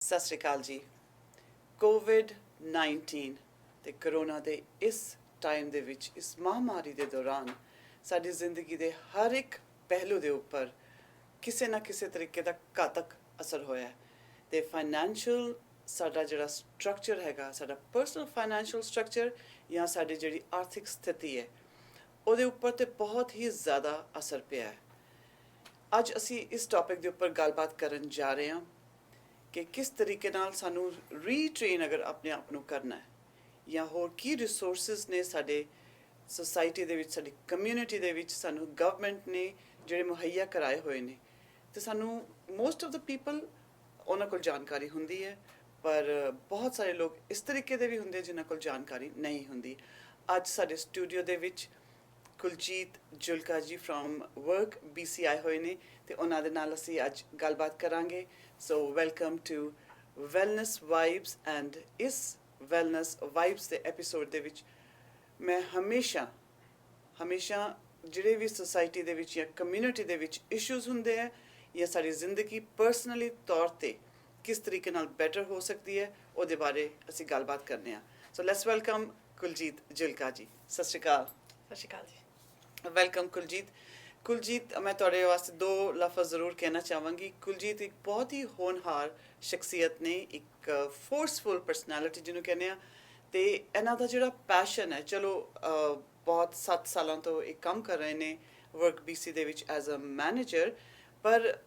ਸਤਿ ਸ਼੍ਰੀ ਅਕਾਲ ਜੀ। ਕੋਵਿਡ-19 ਤੇ ਕਰੋਨਾ ਦੇ ਇਸ ਟਾਈਮ ਦੇ ਵਿੱਚ, ਇਸ ਮਹਾਮਾਰੀ ਦੇ ਦੌਰਾਨ ਸਾਡੀ ਜ਼ਿੰਦਗੀ ਦੇ ਹਰ ਇੱਕ ਪਹਿਲੂ ਦੇ ਉੱਪਰ ਕਿਸੇ ਨਾ ਕਿਸੇ ਤਰੀਕੇ ਦਾ ਘਾਤਕ ਅਸਰ ਹੋਇਆ ਹੈ। ਤੇ ਫਾਈਨੈਂਸ਼ੀਅਲ ਸਾਡਾ ਜਿਹੜਾ ਸਟਰਕਚਰ ਹੈਗਾ, ਸਾਡਾ ਪਰਸਨਲ ਫਾਈਨੈਂਸ਼ੀਅਲ ਸਟਰਕਚਰ ਜਾਂ ਸਾਡੀ ਜਿਹੜੀ ਆਰਥਿਕ ਸਥਿਤੀ ਹੈ, ਉਹਦੇ ਉੱਪਰ ਤੇ ਬਹੁਤ ਹੀ ਜ਼ਿਆਦਾ ਅਸਰ ਪਿਆ ਹੈ। ਅੱਜ ਅਸੀਂ ਇਸ ਟੌਪਿਕ ਦੇ ਉੱਪਰ ਗੱਲਬਾਤ ਕਰਨ ਜਾ ਰਹੇ ਹਾਂ ਕਿ ਕਿਸ ਤਰੀਕੇ ਨਾਲ ਸਾਨੂੰ ਰੀਟ੍ਰੇਨ ਅਗਰ ਆਪਣੇ ਆਪ ਨੂੰ ਕਰਨਾ ਹੈ, ਜਾਂ ਹੋਰ ਕੀ ਰਿਸੋਰਸਿਸ ਨੇ ਸਾਡੇ ਸੋਸਾਇਟੀ ਦੇ ਵਿੱਚ, ਸਾਡੀ ਕਮਿਊਨਿਟੀ ਦੇ ਵਿੱਚ ਸਾਨੂੰ ਗਵਰਨਮੈਂਟ ਨੇ ਜਿਹੜੇ ਮੁਹੱਈਆ ਕਰਾਏ ਹੋਏ ਨੇ। ਤੇ ਸਾਨੂੰ ਮੋਸਟ ਆਫ ਦਾ ਪੀਪਲ ਉਹਨਾਂ ਕੋਲ ਜਾਣਕਾਰੀ ਹੁੰਦੀ ਹੈ, ਪਰ ਬਹੁਤ ਸਾਰੇ ਲੋਕ ਇਸ ਤਰੀਕੇ ਦੇ ਵੀ ਹੁੰਦੇ ਜਿਨ੍ਹਾਂ ਕੋਲ ਜਾਣਕਾਰੀ ਨਹੀਂ ਹੁੰਦੀ। ਅੱਜ ਸਾਡੇ ਸਟੂਡੀਓ ਦੇ ਵਿੱਚ ਕੁਲਜੀਤ ਜੁਲਕਾ ਜੀ ਫਰੋਮ ਵਰਕ BC ਆਏ ਹੋਏ ਨੇ ਤੇ ਉਹਨਾਂ ਦੇ ਨਾਲ ਅਸੀਂ ਅੱਜ ਗੱਲਬਾਤ ਕਰਾਂਗੇ। So welcome to wellness vibes. And ਇਸ ਵੈਲਨੈਸ ਵਾਈਬਸ ਦੇ ਐਪੀਸੋਡ ਦੇ ਵਿੱਚ ਮੈਂ ਹਮੇਸ਼ਾ ਜਿਹੜੇ ਵੀ ਸੋਸਾਇਟੀ ਦੇ ਵਿੱਚ ਜਾਂ ਕਮਿਊਨਿਟੀ ਦੇ ਵਿੱਚ ਇਸ਼ੂਜ਼ ਹੁੰਦੇ ਹੈ, ਜਾਂ ਸਾਡੀ ਜ਼ਿੰਦਗੀ ਪਰਸਨਲੀ ਤੌਰ ਤੇ ਕਿਸ ਤਰੀਕੇ ਨਾਲ ਬੈਟਰ ਹੋ ਸਕਦੀ ਹੈ, ਉਹਦੇ ਬਾਰੇ ਅਸੀਂ ਗੱਲਬਾਤ ਕਰਨੇ ਆ। So let's welcome Kuljit Julka ਜੀ। ਸਤਿ ਸ਼੍ਰੀ ਅਕਾਲ। ਸਤਿ ਸ਼੍ਰੀ ਅਕਾਲ ਜੀ। ਵੈਲਕਮ ਕੁਲਜੀਤ, ਮੈਂ ਤੁਹਾਡੇ ਵਾਸਤੇ ਦੋ ਲਫ਼ਜ਼ ਜ਼ਰੂਰ ਕਹਿਣਾ ਚਾਹਾਂਗੀ। ਕੁਲਜੀਤ ਇੱਕ ਬਹੁਤ ਹੀ ਹੋਣਹਾਰ ਸ਼ਖਸੀਅਤ ਨੇ, ਇੱਕ ਫੋਰਸਫੁਲ ਪਰਸਨੈਲਿਟੀ ਜਿਹਨੂੰ ਕਹਿੰਦੇ ਆ, ਤੇ ਇਹਨਾਂ ਦਾ ਜਿਹੜਾ ਪੈਸ਼ਨ ਹੈ, ਚਲੋ ਬਹੁਤ 7 ਸਾਲਾਂ ਤੋਂ ਇਹ ਕੰਮ ਕਰ ਰਹੇ ਨੇ ਵਰਕ BC ਦੇ ਵਿੱਚ ਐਜ਼ ਅ ਮੈਨੇਜਰ, ਪਰ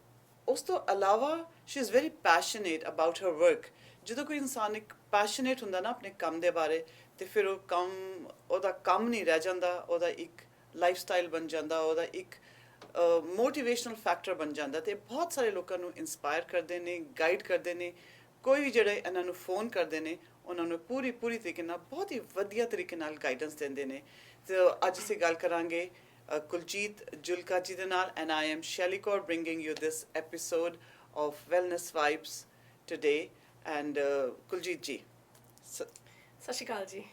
ਉਸ ਤੋਂ ਇਲਾਵਾ she is very passionate about her work. ਜਦੋਂ ਕੋਈ ਇਨਸਾਨ ਇੱਕ ਪੈਸ਼ਨੇਟ ਹੁੰਦਾ ਨਾ ਆਪਣੇ ਕੰਮ ਦੇ ਬਾਰੇ, ਤੇ ਫਿਰ ਉਹਦਾ ਕੰਮ ਨਹੀਂ ਰਹਿ ਜਾਂਦਾ, ਉਹਦਾ ਇੱਕ ਲਾਈਫ ਸਟਾਈਲ ਬਣ ਜਾਂਦਾ, ਉਹਦਾ ਇੱਕ ਮੋਟੀਵੇਸ਼ਨਲ ਫੈਕਟਰ ਬਣ ਜਾਂਦਾ, ਤੇ ਬਹੁਤ ਸਾਰੇ ਲੋਕਾਂ ਨੂੰ ਇੰਸਪਾਇਰ ਕਰਦੇ ਨੇ, ਗਾਈਡ ਕਰਦੇ ਨੇ। ਕੋਈ ਵੀ ਜਿਹੜੇ ਇਹਨਾਂ ਨੂੰ ਫੋਨ ਕਰਦੇ ਨੇ, ਉਹਨਾਂ ਨੂੰ ਪੂਰੀ ਤਰੀਕੇ ਨਾਲ, ਬਹੁਤ ਹੀ ਵਧੀਆ ਤਰੀਕੇ ਨਾਲ ਗਾਈਡੈਂਸ ਦਿੰਦੇ ਨੇ। ਤੇ ਅੱਜ ਅਸੀਂ ਗੱਲ ਕਰਾਂਗੇ ਕੁਲਜੀਤ ਜੁਲਕਾ ਜੀ ਦੇ ਨਾਲ, and I am Shelly Kaur bringing you this episode of wellness vibes today. And Kuljeet ji, ਸਤਿ ਸ਼੍ਰੀ ਅਕਾਲ ਜੀ।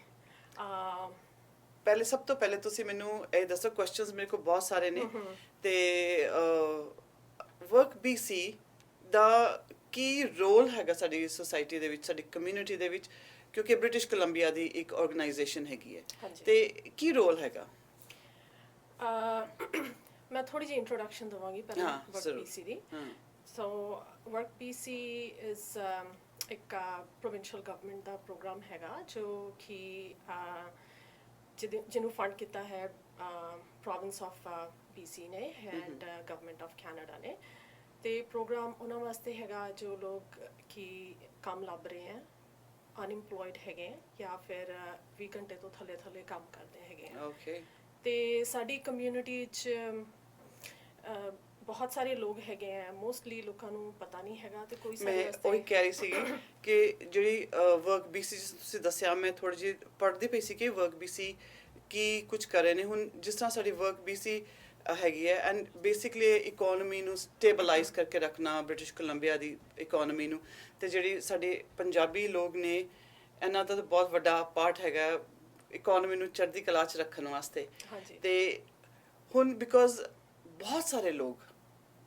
ਸਭ ਤੋਂ ਪਹਿਲੇ ਤੁਸੀਂ ਮੈਨੂੰ ਇਹ ਦੱਸੋ, ਕੁਐਸਚਨਸ ਮੇਰੇ ਕੋਲ ਬਹੁਤ ਸਾਰੇ ਨੇ, ਤੇ ਵਰਕ BC ਦਾ ਕੀ ਰੋਲ ਹੈਗਾ ਸਾਡੀ ਸੋਸਾਇਟੀ ਦੇ ਵਿੱਚ, ਸਾਡੀ ਕਮਿਊਨਿਟੀ ਦੇ ਵਿੱਚ, ਕਿਉਂਕਿ ਬ੍ਰਿਟਿਸ਼ ਕੋਲੰਬੀਆ ਦੀ ਇੱਕ ਆਰਗੇਨਾਈਜੇਸ਼ਨ ਹੈਗੀ ਹੈ, ਤੇ ਕੀ ਰੋਲ ਹੈਗਾ? ਮੈਂ ਥੋੜੀ ਜਿਹੀ ਇੰਟਰੋਡਕਸ਼ਨ ਦਵਾਂਗੀ ਪਹਿਲਾਂ work BC the. So work BC is ਇੱਕ ਪ੍ਰੋਵਿੰਸ਼ੀਅਲ ਗਵਰਨਮੈਂਟ ਦਾ ਪ੍ਰੋਗਰਾਮ ਹੈਗਾ, ਜੋ ਕਿ ਜਿਹਨੂੰ ਫੰਡ ਕੀਤਾ ਹੈ ਪ੍ਰੋਵਿੰਸ ਆਫ BC ਨੇ ਐਂਡ ਗਵਰਨਮੈਂਟ ਆਫ ਕੈਨੇਡਾ ਨੇ। ਤੇ ਪ੍ਰੋਗਰਾਮ ਉਹਨਾਂ ਵਾਸਤੇ ਹੈਗਾ ਜੋ ਲੋਕ ਕਿ ਕੰਮ ਲੱਭ ਰਹੇ ਹੈ, ਅਨਇੰਪਲੋਇਡ ਹੈਗੇ, ਜਾਂ ਫਿਰ 20 ਘੰਟੇ ਤੋਂ ਥੱਲੇ ਕੰਮ ਕਰਦੇ ਹੈਗੇ। ਓਕੇ। ਤੇ ਸਾਡੀ ਕਮਿਊਨਿਟੀ 'ਚ ਬਹੁਤ ਸਾਰੇ ਲੋਕ ਹੈਗੇ ਆ, ਮੋਸਟਲੀ ਲੋਕਾਂ ਨੂੰ ਪਤਾ ਨਹੀਂ ਹੈਗਾ। ਤੇ ਕੋਈ ਮੈਂ ਉਹੀ ਕਹਿ ਰਹੀ ਸੀਗੀ ਕਿ ਜਿਹੜੀ ਵਰਕ BC ਤੁਸੀਂ ਦੱਸਿਆ, ਮੈਂ ਥੋੜੀ ਜਿਹੀ ਪੜ੍ਹਦੀ ਪਈ ਸੀ ਕਿ ਵਰਕ BC ਕੀ ਕੁਝ ਕਰ ਰਹੇ ਨੇ। ਹੁਣ ਜਿਸ ਤਰ੍ਹਾਂ ਸਾਡੀ ਵਰਕ BC ਹੈਗੀ ਹੈ, ਐਂਡ ਬੇਸਿਕਲੀ ਇਕੋਨਮੀ ਨੂੰ ਸਟੇਬਲਾਈਜ਼ ਕਰਕੇ ਰੱਖਣਾ, ਬ੍ਰਿਟਿਸ਼ ਕੋਲੰਬੀਆ ਦੀ ਇਕੋਨਮੀ ਨੂੰ। ਤੇ ਜਿਹੜੀ ਸਾਡੇ ਪੰਜਾਬੀ ਲੋਕ ਨੇ, ਇਹਨਾਂ ਦਾ ਤਾਂ ਬਹੁਤ ਵੱਡਾ ਪਾਰਟ ਹੈਗਾ ਇਕੋਨਮੀ ਨੂੰ ਚੜ੍ਹਦੀ ਕਲਾ 'ਚ ਰੱਖਣ ਵਾਸਤੇ। ਤੇ ਹੁਣ ਬਿਕੋਜ਼ ਬਹੁਤ ਸਾਰੇ ਲੋਕ,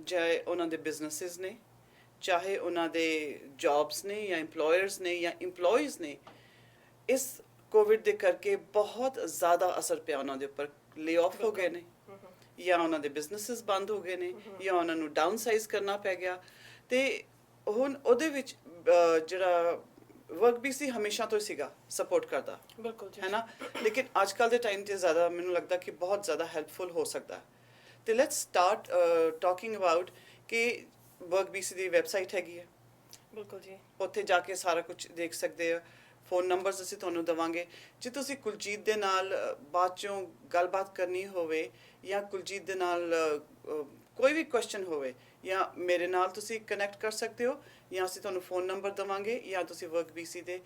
ਚਾਹੇ ਉਹਨਾਂ ਦੇ ਬਿਜ਼ਨਸਿਸ ਨੇ, ਚਾਹੇ ਉਹਨਾਂ ਦੇ ਜੌਬਸ ਨੇ, ਜਾਂ ਇੰਪਲੋਇਰਸ ਨੇ, ਜਾਂ ਇੰਪਲੋਈਜ਼ ਨੇ, ਇਸ ਕੋਵਿਡ ਦੇ ਕਰਕੇ ਬਹੁਤ ਜ਼ਿਆਦਾ ਅਸਰ ਪਿਆ ਉਹਨਾਂ ਦੇ ਉੱਪਰ। ਲੇ ਆਫ ਹੋ ਗਏ ਨੇ, ਜਾਂ ਉਹਨਾਂ ਦੇ ਬਿਜ਼ਨਸਿਸ ਬੰਦ ਹੋ ਗਏ ਨੇ, ਜਾਂ ਉਹਨਾਂ ਨੂੰ ਡਾਊਨ ਸਾਈਜ਼ ਕਰਨਾ ਪੈ ਗਿਆ। ਤੇ ਹੁਣ ਉਹਦੇ ਵਿੱਚ ਜਿਹੜਾ ਵਰਕ BC ਹਮੇਸ਼ਾ ਤੋਂ ਹੀ ਸੀਗਾ ਸਪੋਰਟ ਕਰਦਾ, ਬਿਲਕੁਲ ਜੀ, ਹੈ ਨਾ, ਲੇਕਿਨ ਅੱਜ ਕੱਲ੍ਹ ਦੇ ਟਾਈਮ 'ਤੇ ਜ਼ਿਆਦਾ ਮੈਨੂੰ ਲੱਗਦਾ ਕਿ ਬਹੁਤ ਜ਼ਿਆਦਾ ਹੈਲਪਫੁਲ ਹੋ ਸਕਦਾ। ਤੇ ਲੈਟਸ ਸਟਾਰਟ ਟਾਕਿੰਗ ਅਬਾਊਟ ਕਿ ਵਰਕ BC ਦੀ ਵੈਬਸਾਈਟ ਹੈਗੀ ਹੈ। ਬਿਲਕੁਲ ਜੀ, ਉੱਥੇ ਜਾ ਕੇ ਸਾਰਾ ਕੁਝ ਦੇਖ ਸਕਦੇ ਹੋ। ਫੋਨ ਨੰਬਰਸ ਅਸੀਂ ਤੁਹਾਨੂੰ ਦੇਵਾਂਗੇ। ਜੇ ਤੁਸੀਂ ਕੁਲਜੀਤ ਦੇ ਨਾਲ ਬਾਅਦ 'ਚੋਂ ਗੱਲਬਾਤ ਕਰਨੀ ਹੋਵੇ, ਜਾਂ ਕੁਲਜੀਤ ਦੇ ਨਾਲ ਕੋਈ ਵੀ ਕੁਐਸਚਨ ਹੋਵੇ, ਜਾਂ ਮੇਰੇ ਨਾਲ ਤੁਸੀਂ ਕਨੈਕਟ ਕਰ ਸਕਦੇ ਹੋ, ਜਾਂ ਅਸੀਂ ਤੁਹਾਨੂੰ ਫੋਨ ਨੰਬਰ ਦੇਵਾਂਗੇ, ਜਾਂ ਤੁਸੀਂ ਵਰਕ BC ਦੇ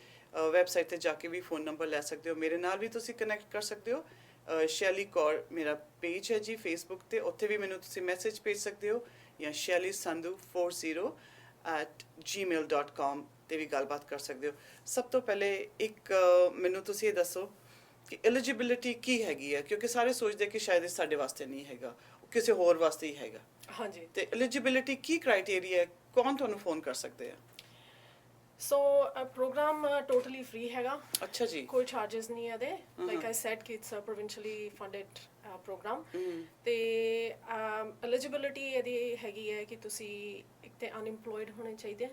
ਵੈਬਸਾਈਟ 'ਤੇ ਜਾ ਕੇ ਵੀ ਫੋਨ ਨੰਬਰ ਲੈ ਸਕਦੇ ਹੋ। ਮੇਰੇ ਨਾਲ ਵੀ ਤੁਸੀਂ ਕਨੈਕਟ ਕਰ ਸਕਦੇ ਹੋ। ਸ਼ੈਲੀ ਕੌਰ ਮੇਰਾ ਪੇਜ ਹੈ ਜੀ ਫੇਸਬੁੱਕ 'ਤੇ, ਉੱਥੇ ਵੀ ਮੈਨੂੰ ਤੁਸੀਂ ਮੈਸੇਜ ਭੇਜ ਸਕਦੇ ਹੋ, ਜਾਂ shellysandu40@gmail.com 'ਤੇ ਵੀ ਗੱਲਬਾਤ ਕਰ ਸਕਦੇ ਹੋ। ਸਭ ਤੋਂ ਪਹਿਲੇ ਇੱਕ ਮੈਨੂੰ ਤੁਸੀਂ ਇਹ ਦੱਸੋ ਕਿ ਐਲੀਜੀਬਿਲਿਟੀ ਕੀ ਹੈਗੀ ਹੈ, ਕਿਉਂਕਿ ਸਾਰੇ ਸੋਚਦੇ ਕਿ ਸ਼ਾਇਦ ਇਹ ਸਾਡੇ ਵਾਸਤੇ ਨਹੀਂ ਹੈਗਾ, ਕਿਸੇ ਹੋਰ ਵਾਸਤੇ ਹੀ ਹੈਗਾ। ਹਾਂਜੀ। ਤੇ ਐਲੀਜੀਬਿਲਿਟੀ ਕੀ ਕ੍ਰਾਈਟੇਰੀਆ ਹੈ, ਕੌਣ ਤੁਹਾਨੂੰ ਫੋਨ ਕਰ ਸਕਦੇ ਆ? ਸੋ ਪ੍ਰੋਗਰਾਮ ਟੋਟਲੀ ਫ੍ਰੀ ਹੈਗਾ, ਅੱਛਾ ਜੀ। ਕੋਈ ਚਾਰजेस ਨਹੀਂ ਇਹਦੇ। ਲਾਈਕ ਆਈ ਸੈਡ ਕਿ ਇਟਸ ਅ ਪ੍ਰੋਵਿੰਸ਼ੀਅਲੀ ਫੰਡਡ ਪ੍ਰੋਗਰਾਮ। ਤੇ ਐਲੀਜੀਬਿਲਿਟੀ ਇਹਦੀ ਹੈਗੀ ਹੈ ਕਿ ਤੁਸੀਂ ਇੱਕ ਤੇ ਅਨਇੰਪਲੋਇਡ ਹੋਣੇ ਚਾਹੀਦੇ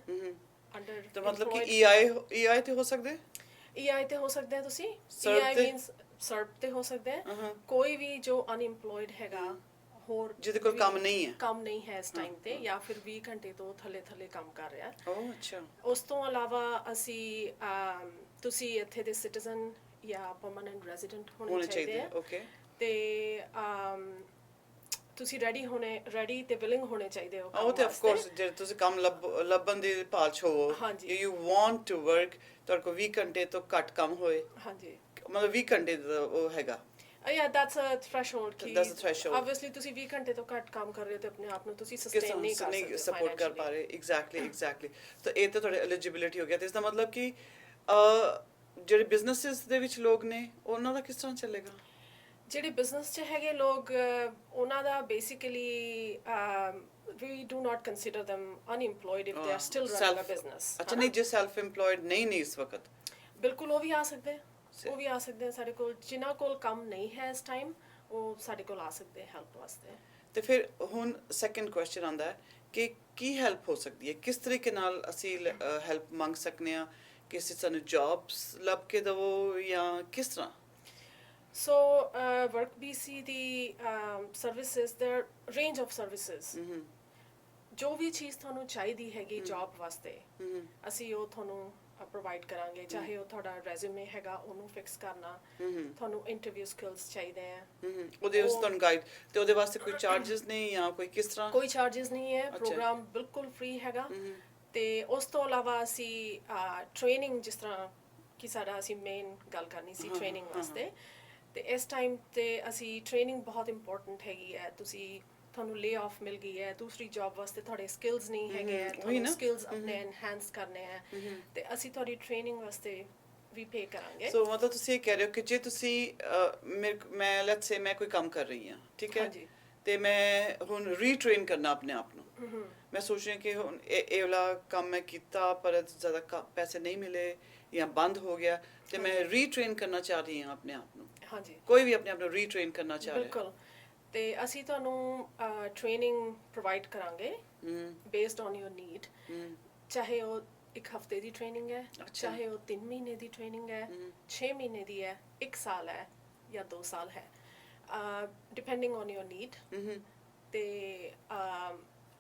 ਅੰਡਰ, ਤਾਂ ਮਤਲਬ ਕਿ EI ਤੇ ਹੋ ਸਕਦੇ, EI ਤੇ ਹੋ ਸਕਦੇ ਆ ਤੁਸੀਂ, SERP EI ਤੇ? ਮੀਨਸ SERP ਤੇ ਹੋ ਸਕਦੇ ਆ। ਕੋਈ ਵੀ ਜੋ ਅਨਇੰਪਲੋਇਡ ਹੈਗਾ, ਹੋਰ ਜਿਹਦੇ ਕੋਲ ਕੰਮ ਨਹੀਂ ਹੈ, ਕੰਮ ਨਹੀਂ ਹੈ ਇਸ ਟਾਈਮ ਤੇ, ਜਾਂ ਫਿਰ 20 ਘੰਟੇ ਤੋਂ ਥੱਲੇ ਕੰਮ ਕਰ ਰਿਹਾ। ਓਹ ਅੱਛਾ। ਉਸ ਤੋਂ ਇਲਾਵਾ ਅਸੀਂ ਤੁਸੀਂ ਇੱਥੇ ਦੇ ਸਿਟੀਜ਼ਨ ਜਾਂ ਪਰਮਾਨੈਂਟ ਰੈਜ਼ੀਡੈਂਟ ਹੋਣੇ ਚਾਹੀਦੇ ਆ। ਓਕੇ। ਤੇ ਤੁਸੀਂ ਰੈਡੀ ਤੇ ਵਿਲਿੰਗ ਹੋਣੇ ਚਾਹੀਦੇ ਹੋ। ਉਹ ਤੇ ਆਫ ਕੋਰਸ ਜੇ ਤੁਸੀਂ ਕੰਮ ਲੱਭਣ ਦੀ ਭਾਲ 'ਚ ਹੋਵੋ, ਯੂ ਵਾਂਟ ਟੂ ਵਰਕ, ਤੁਹਾਡੇ ਕੋਲ 20 ਘੰਟੇ ਤੋਂ ਘੱਟ ਕੰਮ ਹੋਏ, ਹਾਂਜੀ, ਮਤਲਬ 20 ਘੰਟੇ ਦਾ ਉਹ ਹੈਗਾ। Yeah, that's a threshold. That's a threshold. Obviously, ਤੁਸੀਂ 20 ਘੰਟੇ ਤੋਂ ਘੱਟ ਕੰਮ ਕਰ ਰਹੇ ਹੋ ਤੇ ਆਪਣੇ ਆਪ ਨੂੰ ਤੁਸੀਂ ਸਸਟੇਨ ਨਹੀਂ ਕਰ ਸਕਦੇ, ਸਪੋਰਟ ਕਰ ਪਾ ਰਹੇ। ਐਗਜ਼ੈਕਟਲੀ। ਤਾਂ ਇਹ ਤਾਂ ਤੁਹਾਡੇ ਐਲੀਜੀਬਿਲਿਟੀ ਹੋ ਗਿਆ। ਤੇ ਇਸ ਦਾ ਮਤਲਬ ਕਿ ਜਿਹੜੇ ਬਿਜ਼ਨੈਸਿਸ ਦੇ ਵਿੱਚ ਲੋਕ ਨੇ ਉਹਨਾਂ ਦਾ ਕਿਸ ਤਰ੍ਹਾਂ ਚੱਲੇਗਾ? ਜਿਹੜੇ ਬਿਜ਼ਨਸ 'ਚ ਹੈਗੇ ਲੋਕ, ਉਹਨਾਂ ਦਾ basically we do not consider them unemployed if they are still running a business. ਅੱਛਾ, ਨਹੀਂ ਜੇ ਸੈਲਫ ਏਮਪਲੋਇਡ ਨਹੀਂ ਇਸ ਵਕਤ, ਬਿਲਕੁਲ ਉਹ ਵੀ ਆ ਸਕਦੇ, ਉਹ ਵੀ ਆ ਸਕਦੇ ਆ ਸਾਡੇ ਕੋਲ। ਜਿਨ੍ਹਾਂ ਕੋਲ ਕੰਮ ਨਹੀਂ ਹੈ ਇਸ ਟਾਈਮ, ਉਹ ਸਾਡੇ ਕੋਲ ਆ ਸਕਦੇ ਹੈਲਪ ਵਾਸਤੇ। ਤੇ ਫਿਰ ਹੁਣ ਸੈਕੰਡ ਕੁਐਸਚਨ ਆਉਂਦਾ ਹੈ ਕਿ ਕੀ ਹੈਲਪ ਹੋ ਸਕਦੀ ਹੈ, ਕਿਸ ਤਰੀਕੇ ਨਾਲ ਅਸੀਂ ਹੈਲਪ ਮੰਗ ਸਕਦੇ ਹਾਂ, ਕਿ ਅਸੀਂ ਸਾਨੂੰ ਜੌਬਸ ਲੱਭ ਕੇ ਦੇਵੋ ਜਾਂ ਕਿਸ ਤਰ੍ਹਾਂ? ਸੋ work BC the services, there range of services, ਜੋ ਵੀ ਚੀਜ਼ ਤੁਹਾਨੂੰ ਚਾਹੀਦੀ ਹੈਗੀ ਜੌਬ ਵਾਸਤੇ, ਅਸੀਂ ਉਹ ਤੁਹਾਨੂੰ ਪ੍ਰੋਵਾਈਡ ਕਰਾਂਗੇ। ਚਾਹੇ ਉਹ ਤੁਹਾਡਾ ਰੈਜ਼ਿਊਮੇ ਹੈਗਾ ਉਹਨੂੰ ਫਿਕਸ ਕਰਨਾ, ਤੁਹਾਨੂੰ ਇੰਟਰਵਿਊ ਸਕਿੱਲਸ ਚਾਹੀਦੇ ਆ, ਉਹਦੇ ਵਾਸਤੇ ਤੁਹਾਨੂੰ ਗਾਈਡ, ਤੇ ਉਹਦੇ ਵਾਸਤੇ ਕੋਈ ਚਾਰजेस ਨਹੀਂ ਜਾਂ ਕੋਈ ਕਿਸ ਤਰ੍ਹਾਂ? ਕੋਈ ਚਾਰजेस ਨਹੀਂ ਹੈ, ਪ੍ਰੋਗਰਾਮ ਬਿਲਕੁਲ ਫ੍ਰੀ ਹੈਗਾ। ਤੇ ਉਸ ਤੋਂ ਇਲਾਵਾ ਅਸੀਂ ਟ੍ਰੇਨਿੰਗ, ਜਿਸ ਤਰ੍ਹਾਂ ਕਿ ਸਾਡਾ ਅਸੀਂ ਮੇਨ ਗੱਲ ਕਰਨੀ ਸੀ ਟ੍ਰੇਨਿੰਗ ਵਾਸਤੇ, ਤੇ ਇਸ ਟਾਈਮ ਤੇ ਅਸੀਂ ਟ੍ਰੇਨਿੰਗ ਬਹੁਤ ਇੰਪੋਰਟੈਂਟ ਹੈਗੀ ਹੈ। ਤੁਹਾਨੂੰ ਲੇ ਆਫ ਮਿਲ ਗਈ ਹੈ, ਦੂਸਰੀ ਜੌਬ ਵਾਸਤੇ ਤੁਹਾਡੇ ਸਕਿੱਲਸ ਨਹੀਂ ਹੈਗੇ ਹੈ, ਤੁਹਾਨੂੰ ਸਕਿੱਲਸ ਆਪਣੇ ਐਨਹਾਂਸ ਕਰਨੇ ਹੈ, ਤੇ ਅਸੀਂ ਤੁਹਾਡੀ ਟ੍ਰੇਨਿੰਗ ਵਾਸਤੇ ਵੀ ਪੇ ਕਰਾਂਗੇ। ਸੋ ਮਤਲਬ ਤੁਸੀਂ ਇਹ ਕਹਿ ਰਹੇ ਹੋ ਕਿ ਜੇ ਤੁਸੀਂ ਮੈਂ ਲੈਟਸ ਸੇ ਮੈਂ ਕੋਈ ਕੰਮ ਕਰ ਰਹੀ ਹਾਂ, ਠੀਕ ਹੈ, ਤੇ ਮੈਂ ਹੁਣ ਰੀਟ੍ਰੇਨ ਕਰਨਾ ਆਪਣੇ ਆਪ ਨੂੰ, ਮੈਂ ਸੋਚ ਰਹੀ ਕਿ ਹੁਣ ਇਹ ਵਾਲਾ ਕੰਮ ਮੈਂ ਕੀਤਾ ਪਰ ਜ਼ਿਆਦਾ ਪੈਸੇ ਨਹੀਂ ਮਿਲੇ ਜਾਂ ਬੰਦ ਹੋ ਗਿਆ, ਤੇ ਮੈਂ ਰੀਟ੍ਰੇਨ ਕਰਨਾ ਚਾਹ ਰਹੀ ਹਾਂ ਆਪਣੇ ਆਪ ਨੂੰ। ਹਾਂਜੀ, ਕੋਈ ਵੀ ਆਪਣੇ ਆਪ ਨੂੰ ਰੀਟ੍ਰੇਨ ਕਰਨਾ ਚਾਹ ਰਿਹਾ। ਬਿਲਕੁਲ। ਤੇ ਅਸੀਂ ਤੁਹਾਨੂੰ ਟ੍ਰੇਨਿੰਗ ਪ੍ਰੋਵਾਈਡ ਕਰਾਂਗੇ ਬੇਸਡ ਔਨ ਯੋਰ ਨੀਡ। ਚਾਹੇ ਉਹ 1 ਹਫ਼ਤੇ ਦੀ ਟ੍ਰੇਨਿੰਗ ਹੈ, ਚਾਹੇ ਉਹ 3 ਮਹੀਨੇ ਦੀ ਟ੍ਰੇਨਿੰਗ ਹੈ, 6 ਮਹੀਨੇ ਦੀ ਹੈ, 1 ਸਾਲ ਹੈ ਜਾਂ 2 ਸਾਲ ਹੈ, ਡਿਪੈਂਡਿੰਗ ਔਨ ਯੋਰ ਨੀਡ। ਤੇ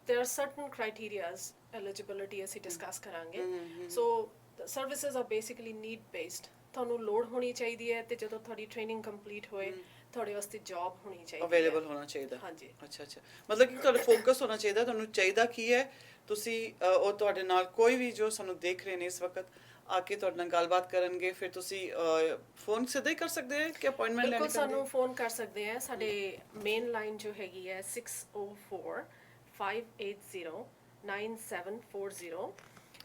there are certain criterias, eligibility ਅਸੀਂ ਡਿਸਕਸ ਕਰਾਂਗੇ। So services are basically need based. ਤੁਹਾਨੂੰ ਲੋੜ ਹੋਣੀ ਚਾਹੀਦੀ ਹੈ, ਤੇ ਜਦੋਂ ਤੁਹਾਡੀ ਟ੍ਰੇਨਿੰਗ ਕੰਪਲੀਟ ਹੋਏ ਤੁਹਾਡੇ ਵਾਸਤੇ ਜੌਬ ਹੋਣੀ ਚਾਹੀਦੀ ਹੈ, ਅਵੇਲੇਬਲ ਹੋਣਾ ਚਾਹੀਦਾ। ਹਾਂਜੀ, ਅੱਛਾ, ਮਤਲਬ ਕਿ ਤੁਹਾਡਾ ਫੋਕਸ ਹੋਣਾ ਚਾਹੀਦਾ, ਤੁਹਾਨੂੰ ਚਾਹੀਦਾ ਕੀ ਹੈ, ਤੁਸੀਂ ਉਹ ਤੁਹਾਡੇ ਨਾਲ ਕੋਈ ਵੀ ਜੋ ਸਾਨੂੰ ਦੇਖ ਰਹੇ ਨੇ ਇਸ ਵਕਤ ਆ ਕੇ ਤੁਹਾਡੇ ਨਾਲ ਗੱਲਬਾਤ ਕਰਨਗੇ, ਫਿਰ ਤੁਸੀਂ ਫੋਨ ਸਿੱਧਾ ਹੀ ਕਰ ਸਕਦੇ ਹੋ ਕਿ ਅਪਾਇੰਟਮੈਂਟ ਲੈਣੀ ਬਿਲਕੁਲ ਸਾਨੂੰ ਫੋਨ ਕਰ ਸਕਦੇ ਆ। ਸਾਡੇ ਮੇਨ ਲਾਈਨ ਜੋ ਹੈਗੀ ਹੈ 604 580 9740।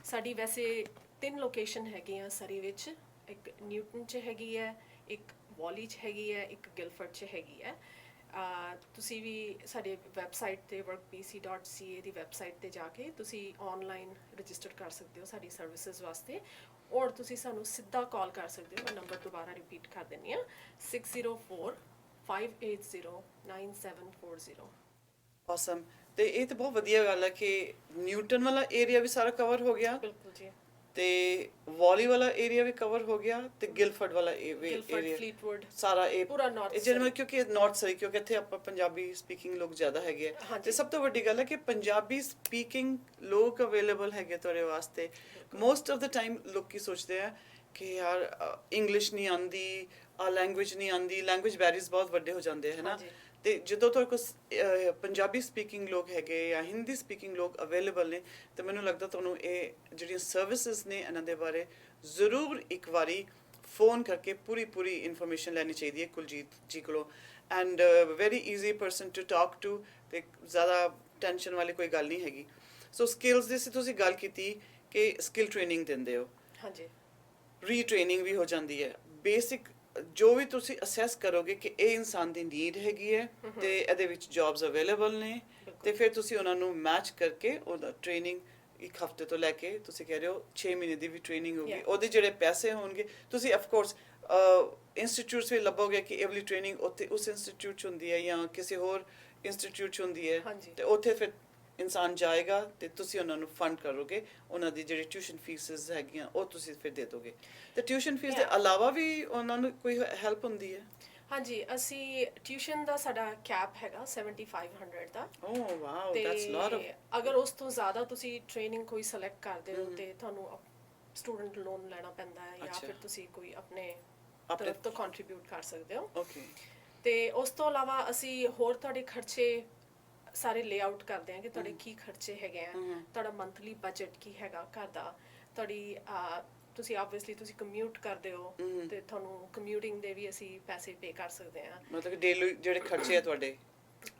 ਸਾਡੀ ਵੈਸੇ 3 ਲੋਕੇਸ਼ਨ ਹੈਗੀਆਂ ਸਰੀ ਵਿੱਚ, ਇੱਕ ਨਿਊਟਨ 'ਚ ਹੈਗੀ ਹੈ, ਇੱਕ ਵੌਲੀ 'ਚ ਹੈਗੀ ਹੈ, ਇੱਕ ਗਿਲਫਰਡ 'ਚ ਹੈਗੀ ਹੈ। ਤੁਸੀਂ ਵੀ ਸਾਡੇ ਵੈਬਸਾਈਟ 'ਤੇ workbc.ca ਦੀ ਵੈਬਸਾਈਟ 'ਤੇ ਜਾ ਕੇ ਤੁਸੀਂ ਆਨਲਾਈਨ ਰਜਿਸਟਰ ਕਰ ਸਕਦੇ ਹੋ ਸਾਡੀ ਸਰਵਿਸਿਜ਼ ਵਾਸਤੇ, ਔਰ ਤੁਸੀਂ ਸਾਨੂੰ ਸਿੱਧਾ ਕਾਲ ਕਰ ਸਕਦੇ ਹੋ। ਮੈਂ ਨੰਬਰ ਦੁਬਾਰਾ ਰਿਪੀਟ ਕਰ ਦਿੰਦੀ ਹਾਂ, 604 580 9740। ਆਸਮ। ਤੇ ਇਹ ਤਾਂ ਬਹੁਤ ਵਧੀਆ ਗੱਲ ਹੈ ਕਿ ਨਿਊਟਨ ਵਾਲਾ ਏਰੀਆ ਵੀ ਸਾਰਾ ਕਵਰ ਹੋ ਗਿਆ। ਬਿਲਕੁਲ ਜੀ। ਤੇ ਵੌਲੀ ਵਾਲਾ ਏਰੀਆ ਵੀ ਕਵਰ ਹੋ ਗਿਆ, ਤੇ ਗਿਲਫਰਡ ਵਾਲਾ ਏਰੀਆ, ਫਲੀਟਵੁੱਡ, ਸਾਰਾ ਇਹ ਪੂਰਾ ਨਾਰਥ, ਜਿਵੇਂ ਕਿਉਂਕਿ ਨਾਰਥ ਸਰੀ, ਕਿਉਂਕਿ ਇੱਥੇ ਆਪਾਂ ਪੰਜਾਬੀ ਸਪੀਕਿੰਗ ਲੋਕ ਜ਼ਿਆਦਾ ਹੈਗੇ ਆ, ਤੇ ਸਭ ਤੋਂ ਵੱਡੀ ਗੱਲ ਹੈ ਕਿ ਪੰਜਾਬੀ ਸਪੀਕਿੰਗ ਲੋਕ ਅਵੇਲੇਬਲ ਹੈਗੇ ਤੁਹਾਡੇ ਵਾਸਤੇ। ਮੋਸਟ ਆਫ ਦਾ ਟਾਈਮ ਲੋਕੀ ਸੋਚਦੇ ਆ ਕਿ ਯਾਰ ਇੰਗਲਿਸ਼ ਨਹੀਂ ਆਉਂਦੀ, ਲੈਂਗੁਏਜ ਨਹੀਂ ਆਉਂਦੀ, ਲੈਂਗੁਏਜ ਬੈਰੀਅਰਸ ਬਹੁਤ ਵੱਡੇ ਹੋ ਜਾਂਦੇ ਹੈ ਨਾ। ਤੇ ਜਦੋਂ ਤੁਹਾਡੇ ਕੋਲ ਪੰਜਾਬੀ ਸਪੀਕਿੰਗ ਲੋਕ ਹੈਗੇ ਜਾਂ ਹਿੰਦੀ ਸਪੀਕਿੰਗ ਲੋਕ ਅਵੇਲੇਬਲ ਨੇ, ਤਾਂ ਮੈਨੂੰ ਲੱਗਦਾ ਤੁਹਾਨੂੰ ਇਹ ਜਿਹੜੀਆਂ ਸਰਵਿਸਿਜ਼ ਨੇ ਇਹਨਾਂ ਦੇ ਬਾਰੇ ਜ਼ਰੂਰ ਇੱਕ ਵਾਰੀ ਫੋਨ ਕਰਕੇ ਪੂਰੀ ਇਨਫੋਰਮੇਸ਼ਨ ਲੈਣੀ ਚਾਹੀਦੀ ਹੈ ਕੁਲਜੀਤ ਜੀ ਕੋਲੋਂ। And very easy person to talk to, ਤੇ ਜ਼ਿਆਦਾ ਟੈਨਸ਼ਨ ਵਾਲੀ ਕੋਈ ਗੱਲ ਨਹੀਂ ਹੈਗੀ। ਸੋ ਸਕਿੱਲਸ ਦੀ ਤੁਸੀਂ ਗੱਲ ਕੀਤੀ ਕਿ ਸਕਿੱਲ ਟ੍ਰੇਨਿੰਗ ਦਿੰਦੇ ਹੋ। ਹਾਂਜੀ, ਰੀਟ੍ਰੇਨਿੰਗ ਵੀ ਹੋ ਜਾਂਦੀ ਹੈ। ਬੇਸਿਕ ਜੋ ਵੀ ਤੁਸੀਂ ਅਸੈਸ ਕਰੋਗੇ ਕਿ ਇਹ ਇਨਸਾਨ ਦੀ ਨੀਡ ਹੈਗੀ ਹੈ ਤੇ ਇਹਦੇ ਵਿੱਚ ਜੌਬਸ ਅਵੇਲੇਬਲ ਨੇ, ਤੇ ਫਿਰ ਤੁਸੀਂ ਉਹਨਾਂ ਨੂੰ ਮੈਚ ਕਰਕੇ ਉਹਦਾ ਟ੍ਰੇਨਿੰਗ ਇੱਕ ਹਫਤੇ ਤੋਂ ਲੈ ਕੇ ਤੁਸੀਂ ਕਹਿ ਰਹੇ ਹੋ 6 ਮਹੀਨੇ ਦੀ ਵੀ ਟ੍ਰੇਨਿੰਗ ਹੋਗੀ, Yeah. ਉਹਦੇ ਜਿਹੜੇ ਪੈਸੇ ਹੋਣਗੇ ਤੁਸੀਂ ਆਫ ਕੋਰਸ ਇੰਸਟੀਚਿਊਟਸ ਵੀ ਲੱਭੋਗੇ ਕਿ ਇਹ ਵਾਲੀ ਟ੍ਰੇਨਿੰਗ ਉੱਥੇ ਉਸ ਇੰਸਟੀਚਿਊਟ 'ਚ ਹੁੰਦੀ ਹੈ ਜਾਂ ਕਿਸੇ ਹੋਰ ਇੰਸਟੀਚਿਊਟ 'ਚ ਹੁੰਦੀ ਹੈ, ਹਾਂਜੀ। ਤੇ ਉੱਥੇ ਫਿਰ ਇਨਸਾਨ ਜਾਏਗਾ ਤੇ ਤੁਸੀਂ ਉਹਨਾਂ ਨੂੰ ਫੰਡ ਕਰੋਗੇ, ਉਹਨਾਂ ਦੀ ਜਿਹੜੀ ਟਿਊਸ਼ਨ ਫੀਸਿਸ ਹੈਗੀਆਂ ਉਹ ਤੁਸੀਂ ਫਿਰ ਦੇ ਦੋਗੇ। ਤੇ ਟਿਊਸ਼ਨ ਫੀਸ ਦੇ Yeah. ਇਲਾਵਾ ਵੀ ਉਹਨਾਂ ਨੂੰ ਕੋਈ ਹੈਲਪ ਹੁੰਦੀ ਹੈ? ਹਾਂਜੀ, ਅਸੀਂ ਟਿਊਸ਼ਨ ਦਾ ਸਾਡਾ ਕੈਪ ਹੈਗਾ 7500 ਦਾ। ਓਹ ਵਾਓ, ਦੈਟਸ ਲੋਟ ਆਫ। ਤੇ ਅਗਰ ਉਸ ਤੋਂ ਜ਼ਿਆਦਾ ਤੁਸੀਂ ਟ੍ਰੇਨਿੰਗ ਕੋਈ ਸਿਲੈਕਟ ਕਰਦੇ ਹੋ ਤੇ ਤੁਹਾਨੂੰ ਸਟੂਡੈਂਟ ਲੋਨ ਲੈਣਾ ਪੈਂਦਾ ਹੈ, ਜਾਂ ਅੱਛਾ। ਫਿਰ ਤੁਸੀਂ ਕੋਈ ਆਪਣੇ ਆਪਣੇ- ਤਰਫ ਤੋਂ ਕੰਟਰੀਬਿਊਟ ਕਰ ਸਕਦੇ ਹੋ। ਓਕੇ। ਤੇ ਉਸ ਤੋਂ ਇਲਾਵਾ ਅਸੀਂ ਹੋਰ ਤੁਹਾਡੇ ਖਰਚੇ ਸਾਰੇ ਲੇਆਊਟ ਕਰਦੇ ਹਾਂ ਕਿ ਤੁਹਾਡੇ ਕੀ ਖਰਚੇ ਹੈਗੇ ਆ, ਤੁਹਾਡਾ ਮੰਥਲੀ ਬਜਟ ਕੀ ਹੈਗਾ ਘਰ ਦਾ, ਤੁਹਾਡੀ ਤੁਸੀਂ ਆਬਵੀਅਸਲੀ ਤੁਸੀਂ ਕਮਿਊਟ ਕਰਦੇ ਹੋ ਤੇ ਤੁਹਾਨੂੰ ਕਮਿਊਟਿੰਗ ਦੇ ਵੀ ਅਸੀਂ ਪੈਸੇ ਪੇ ਕਰ ਸਕਦੇ ਹਾਂ। ਮਤਲਬ ਕਿ ਡੇਲੀ ਜਿਹੜੇ ਖਰਚੇ ਆ ਤੁਹਾਡੇ,